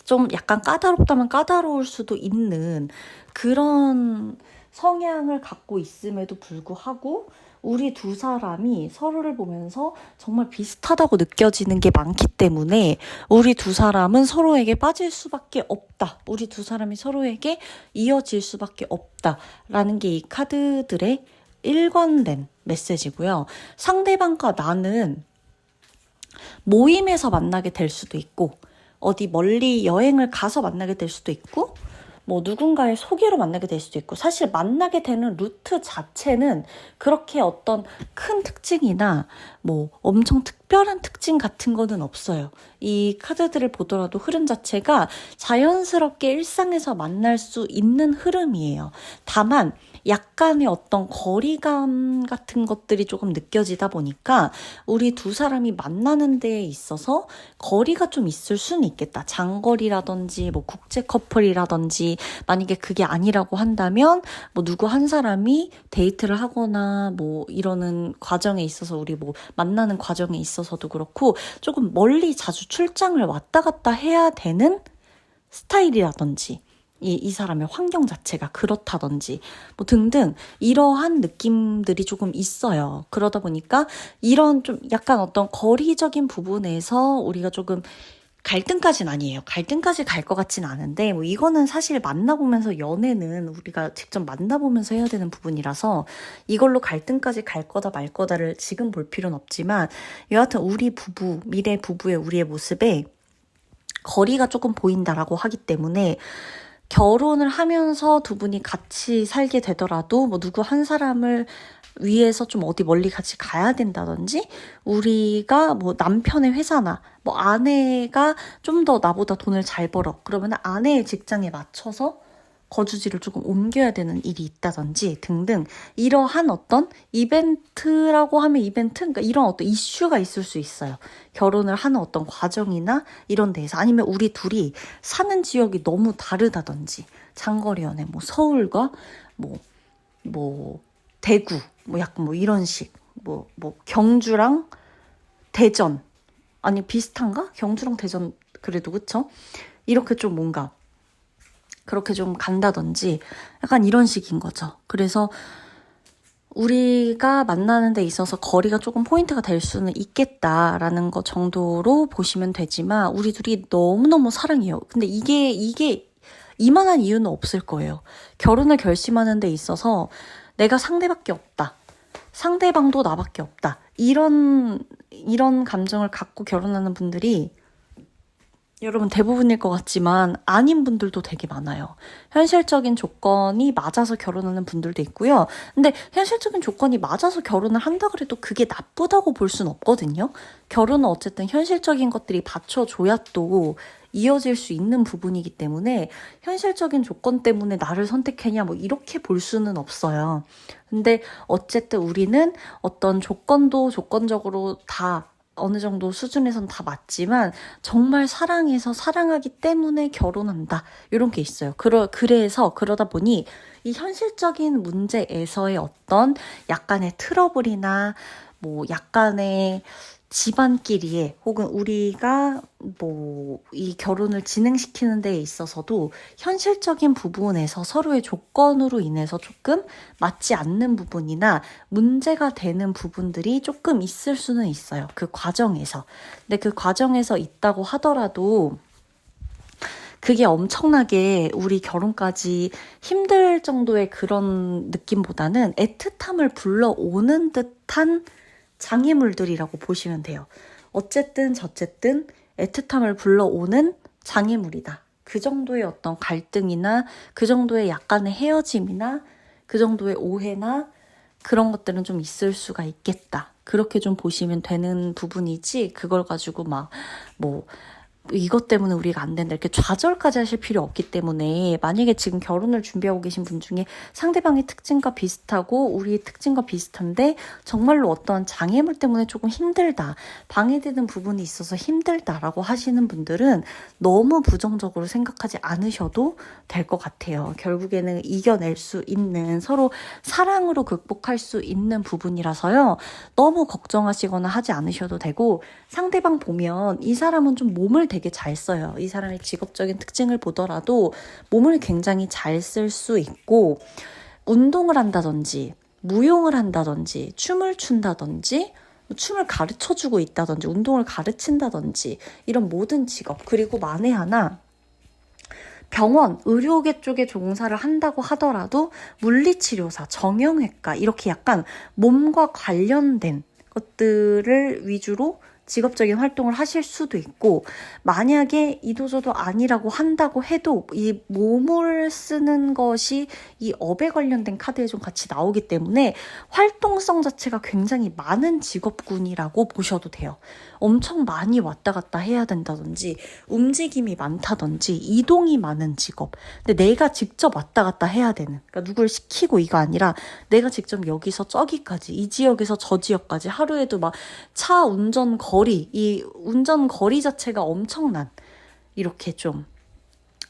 Speaker 2: 좀 약간 까다롭다면 까다로울 수도 있는 그런 성향을 갖고 있음에도 불구하고, 우리 두 사람이 서로를 보면서 정말 비슷하다고 느껴지는 게 많기 때문에 우리 두 사람은 서로에게 빠질 수밖에 없다. 우리 두 사람이 서로에게 이어질 수밖에 없다라는 게 이 카드들의 일관된 메시지고요. 상대방과 나는 모임에서 만나게 될 수도 있고, 어디 멀리 여행을 가서 만나게 될 수도 있고, 뭐 누군가의 소개로 만나게 될 수도 있고, 사실 만나게 되는 루트 자체는 그렇게 어떤 큰 특징이나 뭐 엄청 특별한 특징 같은 거는 없어요. 이 카드들을 보더라도 흐름 자체가 자연스럽게 일상에서 만날 수 있는 흐름이에요. 다만 약간의 어떤 거리감 같은 것들이 조금 느껴지다 보니까 우리 두 사람이 만나는 데에 있어서 거리가 좀 있을 수는 있겠다. 장거리라든지 뭐 국제 커플이라든지, 만약에 그게 아니라고 한다면 뭐 누구 한 사람이 데이트를 하거나 뭐 이러는 과정에 있어서, 우리 뭐 만나는 과정에 있어서도 그렇고 조금 멀리 자주 출장을 왔다 갔다 해야 되는 스타일이라든지, 이 사람의 환경 자체가 그렇다든지 뭐 등등 이러한 느낌들이 조금 있어요. 그러다 보니까 이런 좀 약간 어떤 거리적인 부분에서 우리가 조금 갈등까지는 아니에요. 갈등까지 갈 것 같진 않은데, 뭐 이거는 사실 만나보면서, 연애는 우리가 직접 만나보면서 해야 되는 부분이라서 이걸로 갈등까지 갈 거다 말 거다를 지금 볼 필요는 없지만, 여하튼 우리 부부, 미래 부부의 우리의 모습에 거리가 조금 보인다라고 하기 때문에 결혼을 하면서 두 분이 같이 살게 되더라도 뭐 누구 한 사람을 위해서 좀 어디 멀리 같이 가야 된다든지, 우리가 뭐 남편의 회사나 뭐 아내가 좀 더 나보다 돈을 잘 벌어. 그러면 아내의 직장에 맞춰서 거주지를 조금 옮겨야 되는 일이 있다든지 등등, 이러한 어떤 이벤트라고 하면 이벤트? 그러니까 이런 어떤 이슈가 있을 수 있어요. 결혼을 하는 어떤 과정이나 이런 데에서. 아니면 우리 둘이 사는 지역이 너무 다르다든지, 장거리 연애, 뭐 서울과 뭐 대구, 뭐 약간 뭐 이런 식, 뭐 경주랑 대전, 아니 비슷한가? 경주랑 대전 그래도 그쵸? 이렇게 좀 뭔가 그렇게 좀 간다든지 약간 이런 식인 거죠. 그래서 우리가 만나는 데 있어서 거리가 조금 포인트가 될 수는 있겠다라는 것 정도로 보시면 되지만, 우리 둘이 너무너무 사랑해요. 근데 이게 이만한 이유는 없을 거예요. 결혼을 결심하는 데 있어서 내가 상대밖에 없다, 상대방도 나밖에 없다, 이런 감정을 갖고 결혼하는 분들이 여러분 대부분일 것 같지만 아닌 분들도 되게 많아요. 현실적인 조건이 맞아서 결혼하는 분들도 있고요. 근데 현실적인 조건이 맞아서 결혼을 한다 그래도 그게 나쁘다고 볼 순 없거든요. 결혼은 어쨌든 현실적인 것들이 받쳐줘야 또 이어질 수 있는 부분이기 때문에 현실적인 조건 때문에 나를 선택했냐 뭐 이렇게 볼 수는 없어요. 근데 어쨌든 우리는 어떤 조건도 조건적으로 다 어느 정도 수준에선 다 맞지만 정말 사랑해서 사랑하기 때문에 결혼한다, 이런 게 있어요. 그래서 그러다 보니 이 현실적인 문제에서의 어떤 약간의 트러블이나 뭐 약간의 집안끼리의, 혹은 우리가 뭐 이 결혼을 진행시키는 데 있어서도 현실적인 부분에서 서로의 조건으로 인해서 조금 맞지 않는 부분이나 문제가 되는 부분들이 조금 있을 수는 있어요. 그 과정에서. 근데 그 과정에서 있다고 하더라도 그게 엄청나게 우리 결혼까지 힘들 정도의 그런 느낌보다는 애틋함을 불러오는 듯한 장애물들이라고 보시면 돼요. 어쨌든 저쨌든 애틋함을 불러오는 장애물이다. 그 정도의 어떤 갈등이나 그 정도의 약간의 헤어짐이나 그 정도의 오해나 그런 것들은 좀 있을 수가 있겠다. 그렇게 좀 보시면 되는 부분이지, 그걸 가지고 이것 때문에 우리가 안 된다 이렇게 좌절까지 하실 필요 없기 때문에, 만약에 지금 결혼을 준비하고 계신 분 중에 상대방의 특징과 비슷하고 우리의 특징과 비슷한데 정말로 어떤 장애물 때문에 조금 힘들다, 방해되는 부분이 있어서 힘들다라고 하시는 분들은 너무 부정적으로 생각하지 않으셔도 될 것 같아요. 결국에는 이겨낼 수 있는, 서로 사랑으로 극복할 수 있는 부분이라서요. 너무 걱정하시거나 하지 않으셔도 되고, 상대방 보면 이 사람은 좀 몸을 되게 잘 써요. 이 사람의 직업적인 특징을 보더라도 몸을 굉장히 잘 쓸 수 있고, 운동을 한다든지 무용을 한다든지 춤을 춘다든지 춤을 가르쳐주고 있다든지 운동을 가르친다든지 이런 모든 직업, 그리고 만에 하나 병원, 의료계 쪽에 종사를 한다고 하더라도 물리치료사, 정형외과, 이렇게 약간 몸과 관련된 것들을 위주로 직업적인 활동을 하실 수도 있고, 만약에 이도저도 아니라고 한다고 해도 이 몸을 쓰는 것이 이 업에 관련된 카드에 좀 같이 나오기 때문에 활동성 자체가 굉장히 많은 직업군이라고 보셔도 돼요. 엄청 많이 왔다 갔다 해야 된다든지 움직임이 많다든지 이동이 많은 직업. 근데 내가 직접 왔다 갔다 해야 되는, 그러니까 누굴 시키고 이거 아니라 내가 직접 여기서 저기까지, 이 지역에서 저 지역까지 하루에도 막 차 운전 거리, 이 운전 거리 자체가 엄청난, 이렇게 좀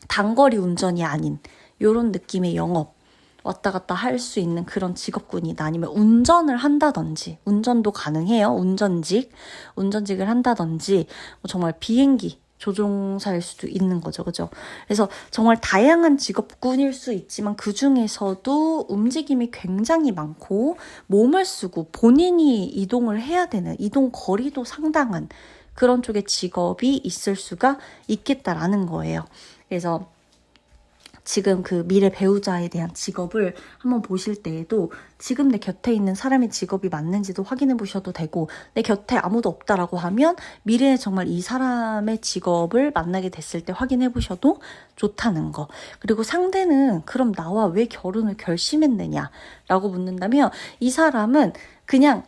Speaker 2: 단거리 운전이 아닌 요런 느낌의 영업 왔다 갔다 할 수 있는 그런 직업군이다. 아니면 운전을 한다든지, 운전도 가능해요. 운전직을 한다든지, 뭐 정말 비행기 조종사일 수도 있는 거죠. 그죠? 그래서 정말 다양한 직업군일 수 있지만 그 중에서도 움직임이 굉장히 많고 몸을 쓰고 본인이 이동을 해야 되는 이동 거리도 상당한 그런 쪽의 직업이 있을 수가 있겠다라는 거예요. 그래서 지금 그 미래 배우자에 대한 직업을 한번 보실 때에도 지금 내 곁에 있는 사람의 직업이 맞는지도 확인해 보셔도 되고, 내 곁에 아무도 없다라고 하면 미래에 정말 이 사람의 직업을 만나게 됐을 때 확인해 보셔도 좋다는 거. 그리고 상대는 그럼 나와 왜 결혼을 결심했느냐라고 묻는다면, 이 사람은 그냥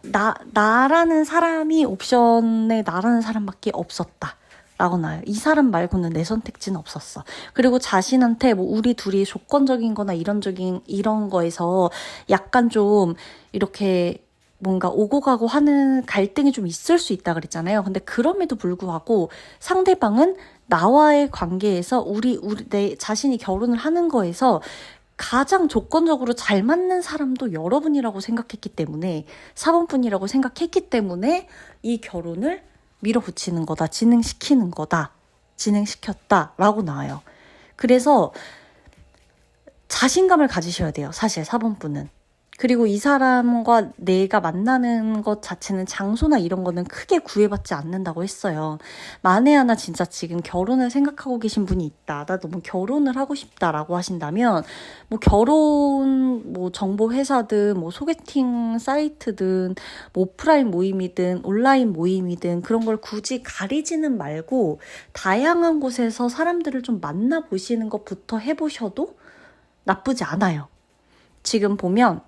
Speaker 2: 나라는 사람이 옵션에 나라는 사람밖에 없었다 라고 나요. 이 사람 말고는 내 선택지는 없었어. 그리고 자신한테 뭐 우리 둘이 조건적인 거나 이런 거에서 약간 좀 이렇게 뭔가 오고 가고 하는 갈등이 좀 있을 수 있다 그랬잖아요. 근데 그럼에도 불구하고 상대방은 나와의 관계에서 내 자신이 결혼을 하는 거에서 가장 조건적으로 잘 맞는 사람도 여러분이라고 생각했기 때문에, 4번분이라고 생각했기 때문에 이 결혼을 밀어붙이는 거다, 진행시켰다라고 나와요. 그래서 자신감을 가지셔야 돼요, 사실 4번분은. 그리고 이 사람과 내가 만나는 것 자체는 장소나 이런 거는 크게 구애받지 않는다고 했어요. 만에 하나 진짜 지금 결혼을 생각하고 계신 분이 있다, 나 너무 결혼을 하고 싶다라고 하신다면, 뭐 결혼 뭐 정보 회사든 뭐 소개팅 사이트든 뭐 오프라인 모임이든 온라인 모임이든 그런 걸 굳이 가리지는 말고 다양한 곳에서 사람들을 좀 만나보시는 것부터 해보셔도 나쁘지 않아요. 지금 보면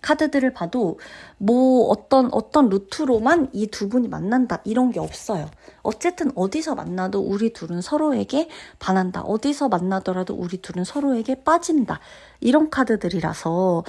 Speaker 2: 카드들을 봐도 뭐 어떤 루트로만 이 두 분이 만난다 이런 게 없어요. 어쨌든 어디서 만나도 우리 둘은 서로에게 반한다. 어디서 만나더라도 우리 둘은 서로에게 빠진다. 이런 카드들이라서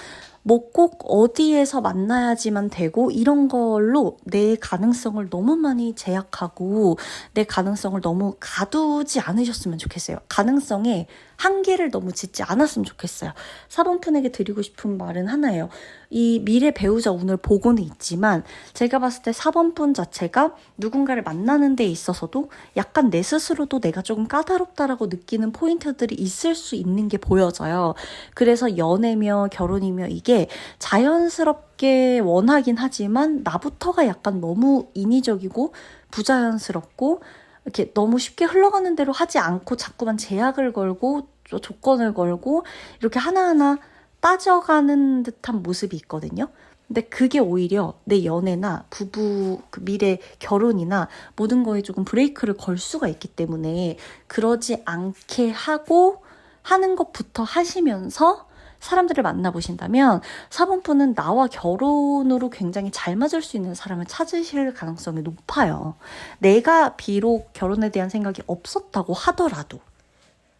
Speaker 2: 뭐 꼭 어디에서 만나야지만 되고 이런 걸로 내 가능성을 너무 많이 제약하고 내 가능성을 너무 가두지 않으셨으면 좋겠어요. 가능성에 한계를 너무 짓지 않았으면 좋겠어요. 4번분에게 드리고 싶은 말은 하나예요. 이 미래 배우자 운을 보고는 있지만 제가 봤을 때 4번분 자체가 누군가를 만나는 데 있어서도 약간 내 스스로도 내가 조금 까다롭다라고 느끼는 포인트들이 있을 수 있는 게 보여져요. 그래서 연애며 결혼이며 이게 자연스럽게 원하긴 하지만 나부터가 약간 너무 인위적이고 부자연스럽고 이렇게 너무 쉽게 흘러가는 대로 하지 않고 자꾸만 제약을 걸고 조건을 걸고 이렇게 하나하나 따져가는 듯한 모습이 있거든요. 근데 그게 오히려 내 연애나 부부, 그 미래 결혼이나 모든 거에 조금 브레이크를 걸 수가 있기 때문에 그러지 않게 하고 하는 것부터 하시면서 사람들을 만나보신다면 4번분은 나와 결혼으로 굉장히 잘 맞을 수 있는 사람을 찾으실 가능성이 높아요. 내가 비록 결혼에 대한 생각이 없었다고 하더라도.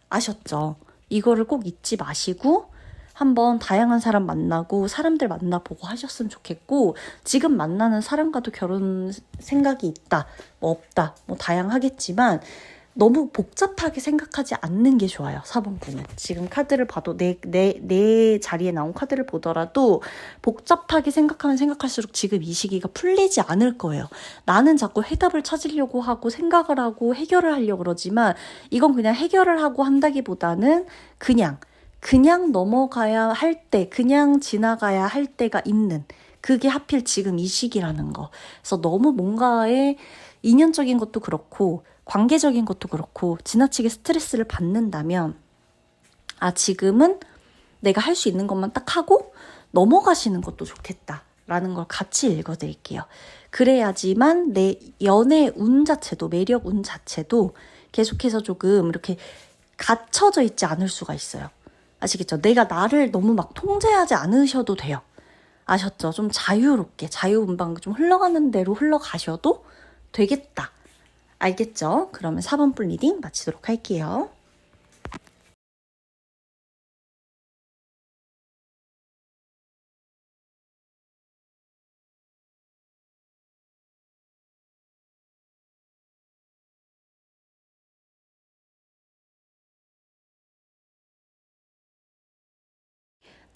Speaker 2: 아셨죠? 이거를 꼭 잊지 마시고 한번 다양한 사람 만나고 사람들 만나보고 하셨으면 좋겠고, 지금 만나는 사람과도 결혼 생각이 있다, 뭐 없다, 뭐 다양하겠지만 너무 복잡하게 생각하지 않는 게 좋아요. 4번분은. 지금 카드를 봐도 내 자리에 나온 카드를 보더라도 복잡하게 생각하면 생각할수록 지금 이 시기가 풀리지 않을 거예요. 나는 자꾸 해답을 찾으려고 하고 생각을 하고 해결을 하려고 그러지만 이건 그냥 해결을 하고 한다기보다는 그냥 넘어가야 할 때, 그냥 지나가야 할 때가 있는, 그게 하필 지금 이 시기라는 거. 그래서 너무 뭔가에 인연적인 것도 그렇고 관계적인 것도 그렇고 지나치게 스트레스를 받는다면, 지금은 내가 할 수 있는 것만 딱 하고 넘어가시는 것도 좋겠다라는 걸 같이 읽어드릴게요. 그래야지만 내 연애 운 자체도, 매력 운 자체도 계속해서 조금 이렇게 갇혀져 있지 않을 수가 있어요. 아시겠죠? 내가 나를 너무 막 통제하지 않으셔도 돼요. 아셨죠? 좀 자유롭게, 자유분방 좀 흘러가는 대로 흘러가셔도 되겠다. 알겠죠? 그러면 4번분 리딩 마치도록 할게요.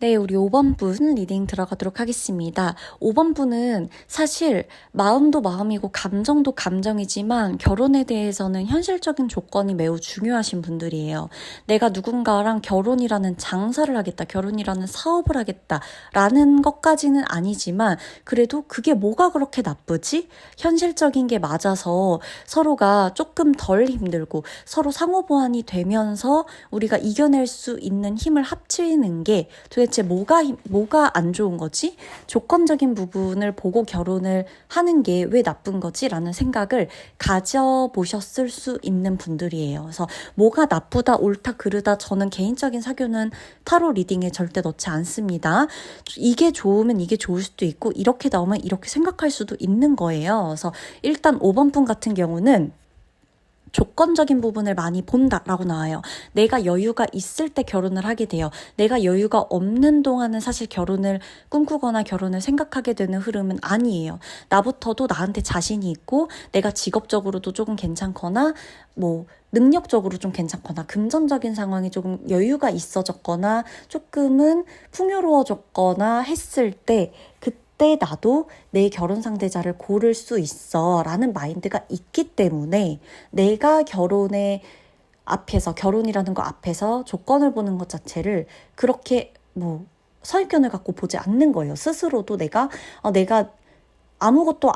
Speaker 1: 네, 우리 5번 분 리딩 들어가도록 하겠습니다. 5번 분은 사실 마음도 마음이고 감정도 감정이지만 결혼에 대해서는 현실적인 조건이 매우 중요하신 분들이에요. 내가 누군가랑 결혼이라는 장사를 하겠다, 결혼이라는 사업을 하겠다라는 것까지는 아니지만 그래도 그게 뭐가 그렇게 나쁘지? 현실적인 게 맞아서 서로가 조금 덜 힘들고 서로 상호 보완이 되면서 우리가 이겨낼 수 있는 힘을 합치는 게 도대체 뭐가 안 좋은 거지? 조건적인 부분을 보고 결혼을 하는 게 왜 나쁜 거지? 라는 생각을 가져보셨을 수 있는 분들이에요. 그래서 뭐가 나쁘다, 옳다, 그르다 저는 개인적인 사교는 타로 리딩에 절대 넣지 않습니다. 이게 좋으면 이게 좋을 수도 있고 이렇게 나오면 이렇게 생각할 수도 있는 거예요. 그래서 일단 5번 분 같은 경우는 조건적인 부분을 많이 본다라고 나와요. 내가 여유가 있을 때 결혼을 하게 돼요. 내가 여유가 없는 동안은 사실 결혼을 꿈꾸거나 결혼을 생각하게 되는 흐름은 아니에요. 나부터도 나한테 자신이 있고 내가 직업적으로도 조금 괜찮거나 뭐 능력적으로 좀 괜찮거나 금전적인 상황이 조금 여유가 있어졌거나 조금은 풍요로워졌거나 했을 때 그때 나도 내 결혼 상대자를 고를 수 있어 라는 마인드가 있기 때문에 내가 결혼이라는 거 앞에서 조건을 보는 것 자체를 그렇게 뭐 선입견을 갖고 보지 않는 거예요. 스스로도 내가 아무것도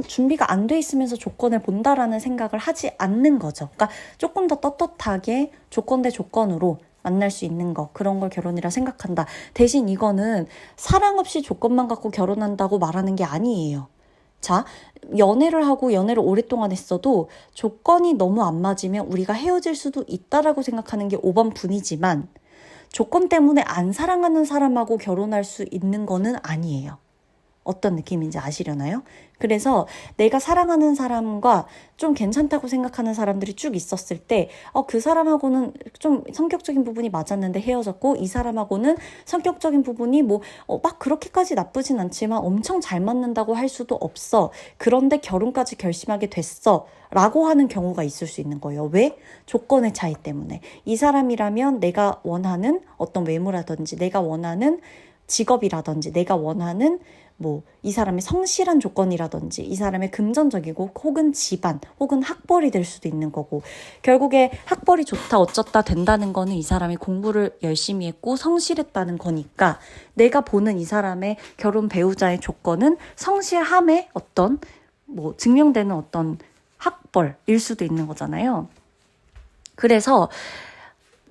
Speaker 1: 준비가 안 돼 있으면서 조건을 본다라는 생각을 하지 않는 거죠. 그러니까 조금 더 떳떳하게 조건 대 조건으로 만날 수 있는 거, 그런 걸 결혼이라 생각한다. 대신 이거는 사랑 없이 조건만 갖고 결혼한다고 말하는 게 아니에요. 자, 연애를 하고 연애를 오랫동안 했어도 조건이 너무 안 맞으면 우리가 헤어질 수도 있다라고 생각하는 게 5번 분이지만 조건 때문에 안 사랑하는 사람하고 결혼할 수 있는 거는 아니에요. 어떤 느낌인지 아시려나요? 그래서 내가 사랑하는 사람과 좀 괜찮다고 생각하는 사람들이 쭉 있었을 때 그 사람하고는 좀 성격적인 부분이 맞았는데 헤어졌고 이 사람하고는 성격적인 부분이 막 그렇게까지 나쁘진 않지만 엄청 잘 맞는다고 할 수도 없어. 그런데 결혼까지 결심하게 됐어. 라고 하는 경우가 있을 수 있는 거예요. 왜? 조건의 차이 때문에. 이 사람이라면 내가 원하는 어떤 외모라든지 내가 원하는 직업이라든지 내가 원하는 이 사람의 성실한 조건이라든지 이 사람의 금전적이고 혹은 집안 혹은 학벌이 될 수도 있는 거고 결국에 학벌이 좋다 어쩌다 된다는 거는 이 사람이 공부를 열심히 했고 성실했다는 거니까 내가 보는 이 사람의 결혼 배우자의 조건은 성실함의 어떤 증명되는 어떤 학벌일 수도 있는 거잖아요. 그래서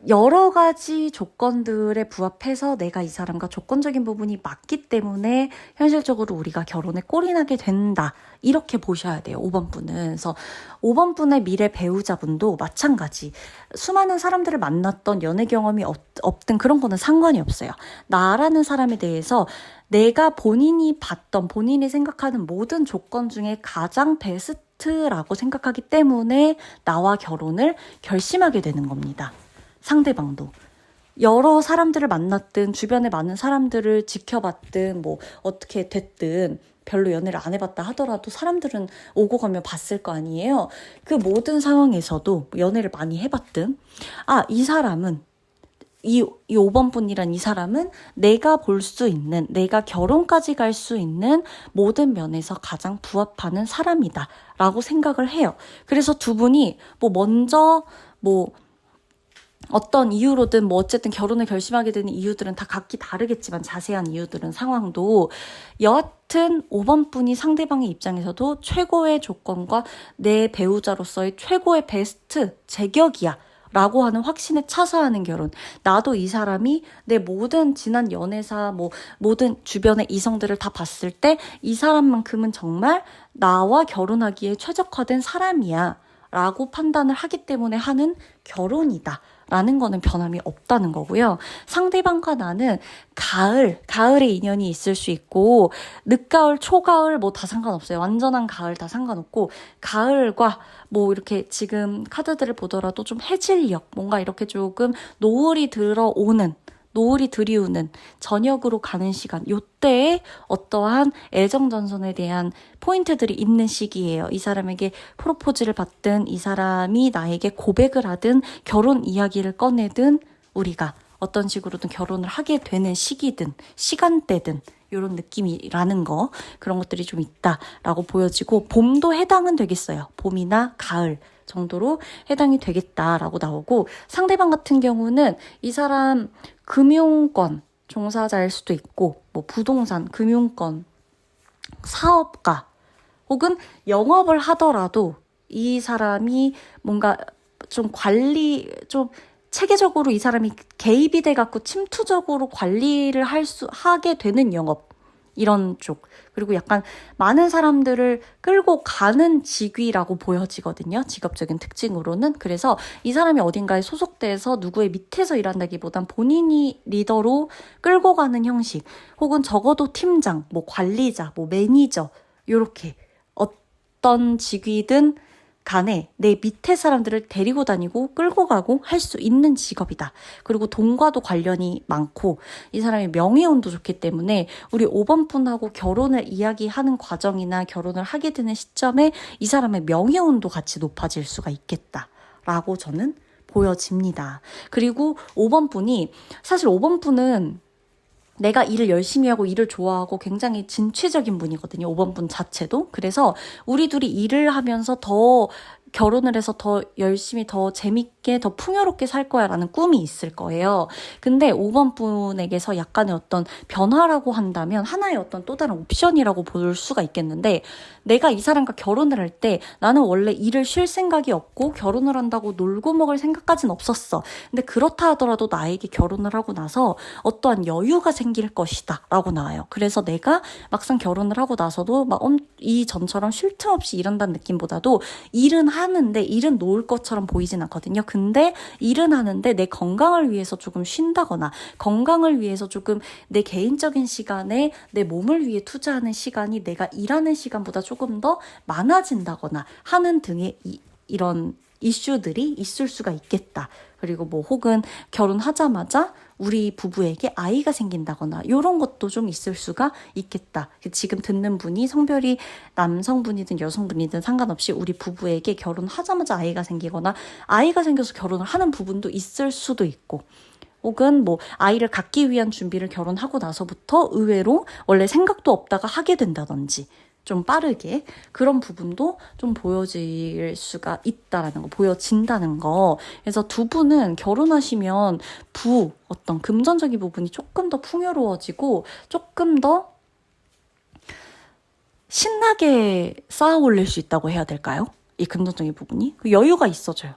Speaker 1: 여러 가지 조건들에 부합해서 내가 이 사람과 조건적인 부분이 맞기 때문에 현실적으로 우리가 결혼에 꼴이 나게 된다. 이렇게 보셔야 돼요. 5번 분은. 그래서 5번 분의 미래 배우자분도 마찬가지. 수많은 사람들을 만났던 연애 경험이 없든 그런 거는 상관이 없어요. 나라는 사람에 대해서 내가 본인이 봤던 본인이 생각하는 모든 조건 중에 가장 베스트라고 생각하기 때문에 나와 결혼을 결심하게 되는 겁니다. 상대방도 여러 사람들을 만났든 주변에 많은 사람들을 지켜봤든 어떻게 됐든 별로 연애를 안 해봤다 하더라도 사람들은 오고 가며 봤을 거 아니에요. 그 모든 상황에서도 연애를 많이 해봤든 이 사람은 이 5번 분이란 이 사람은 내가 볼 수 있는 내가 결혼까지 갈 수 있는 모든 면에서 가장 부합하는 사람이다 라고 생각을 해요. 그래서 두 분이 먼저 어떤 이유로든 어쨌든 결혼을 결심하게 되는 이유들은 다 각기 다르겠지만 자세한 이유들은 상황도 여하튼 5번 분이 상대방의 입장에서도 최고의 조건과 내 배우자로서의 최고의 베스트 제격이야 라고 하는 확신에 차서 하는 결혼. 나도 이 사람이 내 모든 지난 연애사 모든 주변의 이성들을 다 봤을 때 이 사람만큼은 정말 나와 결혼하기에 최적화된 사람이야 라고 판단을 하기 때문에 하는 결혼이다 라는 거는 변함이 없다는 거고요. 상대방과 나는 가을의 인연이 있을 수 있고 늦가을, 초가을 다 상관없어요. 완전한 가을 다 상관없고 가을과 이렇게 지금 카드들을 보더라도 좀 해질녘 뭔가 이렇게 조금 노을이 들이우는 저녁으로 가는 시간 요때에 어떠한 애정전선에 대한 포인트들이 있는 시기예요. 이 사람에게 프로포즈를 받든 이 사람이 나에게 고백을 하든 결혼 이야기를 꺼내든 우리가
Speaker 2: 어떤 식으로든 결혼을 하게 되는 시기든 시간대든 이런 느낌이라는 거, 그런 것들이 좀 있다라고 보여지고, 봄도 해당은 되겠어요. 봄이나 가을 정도로 해당이 되겠다라고 나오고, 상대방 같은 경우는 이 사람 금융권 종사자일 수도 있고, 뭐 부동산, 금융권, 사업가 혹은 영업을 하더라도 이 사람이 뭔가 좀 좀 체계적으로 이 사람이 개입이 돼갖고 침투적으로 관리를 하게 되는 영업, 이런 쪽. 그리고 약간 많은 사람들을 끌고 가는 직위라고 보여지거든요. 직업적인 특징으로는. 그래서 이 사람이 어딘가에 소속돼서 누구의 밑에서 일한다기보단 본인이 리더로 끌고 가는 형식, 혹은 적어도 팀장, 뭐 관리자, 뭐 매니저, 요렇게 어떤 직위든 간에 내 밑에 사람들을 데리고 다니고 끌고 가고 할 수 있는 직업이다. 그리고 돈과도 관련이 많고, 이 사람의 명예운도 좋기 때문에 우리 5번 분하고 결혼을 이야기하는 과정이나 결혼을 하게 되는 시점에 이 사람의 명예운도 같이 높아질 수가 있겠다라고 저는 보여집니다. 그리고 5번 분이, 사실 5번 분은 내가 일을 열심히 하고 일을 좋아하고 굉장히 진취적인 분이거든요. 5번 분 자체도. 그래서 우리 둘이 일을 하면서 더 결혼을 해서 더 열심히, 더 재밌게, 더 풍요롭게 살 거야 라는 꿈이 있을 거예요. 근데 5번 분에게서 약간의 어떤 변화라고 한다면 하나의 어떤 또 다른 옵션이라고 볼 수가 있겠는데, 내가 이 사람과 결혼을 할 때 나는 원래 일을 쉴 생각이 없고 결혼을 한다고 놀고 먹을 생각까지는 없었어. 근데 그렇다 하더라도 나에게 결혼을 하고 나서 어떠한 여유가 생길 것이다 라고 나와요. 그래서 내가 막상 결혼을 하고 나서도 막 이전처럼 쉴 틈 없이 일한다는 느낌보다도 일은 하는데 일은 놓을 것처럼 보이진 않거든요. 근데 일은 하는데 내 건강을 위해서 조금 쉰다거나, 건강을 위해서 조금 내 개인적인 시간에 내 몸을 위해 투자하는 시간이 내가 일하는 시간보다 조금 더 많아진다거나 하는 등의 이런 이슈들이 있을 수가 있겠다. 그리고 뭐 혹은 결혼하자마자 우리 부부에게 아이가 생긴다거나 이런 것도 좀 있을 수가 있겠다. 지금 듣는 분이 성별이 남성분이든 여성분이든 상관없이 우리 부부에게 결혼하자마자 아이가 생기거나 아이가 생겨서 결혼을 하는 부분도 있을 수도 있고, 혹은 뭐 아이를 갖기 위한 준비를 결혼하고 나서부터 의외로 원래 생각도 없다가 하게 된다든지, 좀 빠르게 그런 부분도 좀 보여질 수가 있다라는 거, 보여진다는 거. 그래서 두 분은 결혼하시면 어떤 금전적인 부분이 조금 더 풍요로워지고 조금 더 신나게 쌓아 올릴 수 있다고 해야 될까요? 이 금전적인 부분이 그 여유가 있어져요.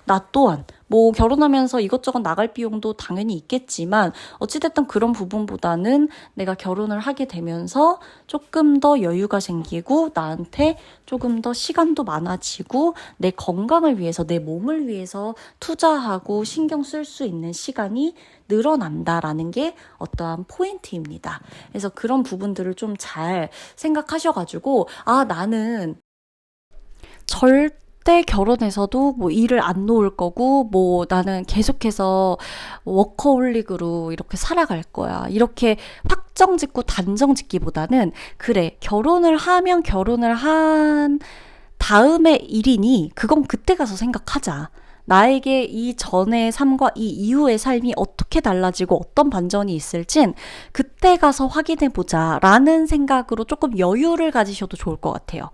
Speaker 2: 나 또한 뭐 결혼하면서 이것저것 나갈 비용도 당연히 있겠지만 어찌됐든 그런 부분보다는 내가 결혼을 하게 되면서 조금 더 여유가 생기고 나한테 조금 더 시간도 많아지고 내 건강을 위해서, 내 몸을 위해서 투자하고 신경 쓸 수 있는 시간이 늘어난다라는 게 어떠한 포인트입니다. 그래서 그런 부분들을 좀 잘 생각하셔가지고, 나는 절대 결혼해서도 뭐 일을 안 놓을 거고, 뭐 나는 계속해서 워커홀릭으로 이렇게 살아갈 거야, 이렇게 확정 짓고 단정 짓기보다는, 그래, 결혼을 하면 결혼을 한 다음의 일이니 그건 그때 가서 생각하자. 나에게 이 전의 삶과 이 이후의 삶이 어떻게 달라지고 어떤 반전이 있을진 그때 가서 확인해보자 라는 생각으로 조금 여유를 가지셔도 좋을 것 같아요.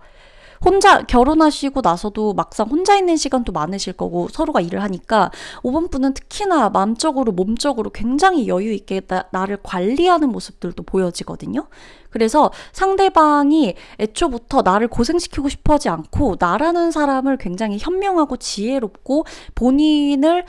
Speaker 2: 혼자 결혼하시고 나서도 막상 혼자 있는 시간도 많으실 거고 서로가 일을 하니까 5번 분은 특히나 마음적으로 몸적으로 굉장히 여유 있게 나를 관리하는 모습들도 보여지거든요. 그래서 상대방이 애초부터 나를 고생시키고 싶어 하지 않고 나라는 사람을 굉장히 현명하고 지혜롭고 본인을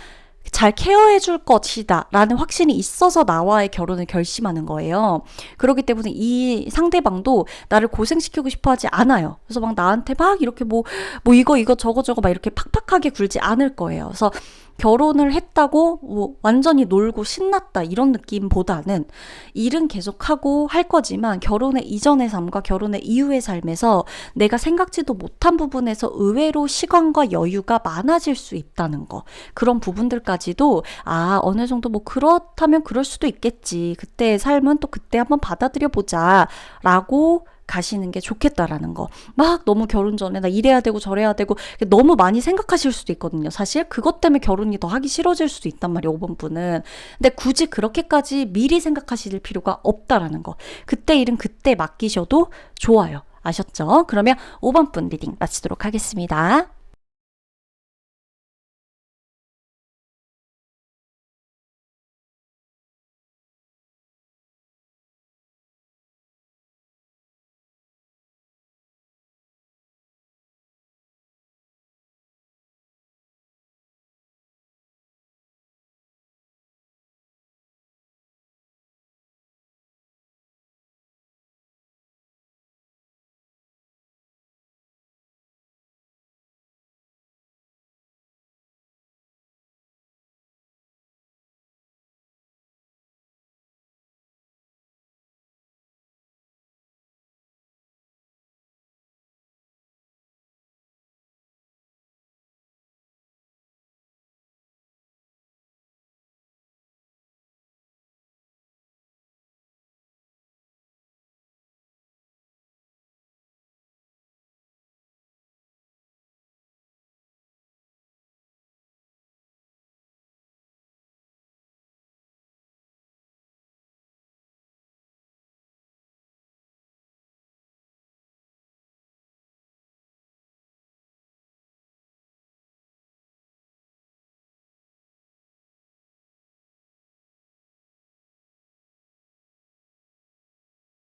Speaker 2: 잘 케어해 줄 것이다 라는 확신이 있어서 나와의 결혼을 결심하는 거예요. 그렇기 때문에 이 상대방도 나를 고생시키고 싶어 하지 않아요. 그래서 막 나한테 막 이렇게 뭐 이거 저거 막 이렇게 팍팍하게 굴지 않을 거예요. 그래서 결혼을 했다고 뭐 완전히 놀고 신났다 이런 느낌보다는 일은 계속하고 할 거지만 결혼의 이전의 삶과 결혼의 이후의 삶에서 내가 생각지도 못한 부분에서 의외로 시간과 여유가 많아질 수 있다는 거, 그런 부분들까지도 어느 정도 뭐 그렇다면 그럴 수도 있겠지, 그때의 삶은 또 그때 한번 받아들여 보자 라고
Speaker 1: 가시는 게 좋겠다라는 거. 막 너무 결혼 전에 나 이래야 되고 저래야 되고 너무 많이 생각하실 수도 있거든요. 사실 그것 때문에 결혼이 더 하기 싫어질 수도 있단 말이에요. 5번 분은. 근데 굳이 그렇게까지 미리 생각하실 필요가 없다라는 거. 그때 일은 그때 맡기셔도 좋아요. 아셨죠? 그러면 5번 분 리딩 마치도록 하겠습니다.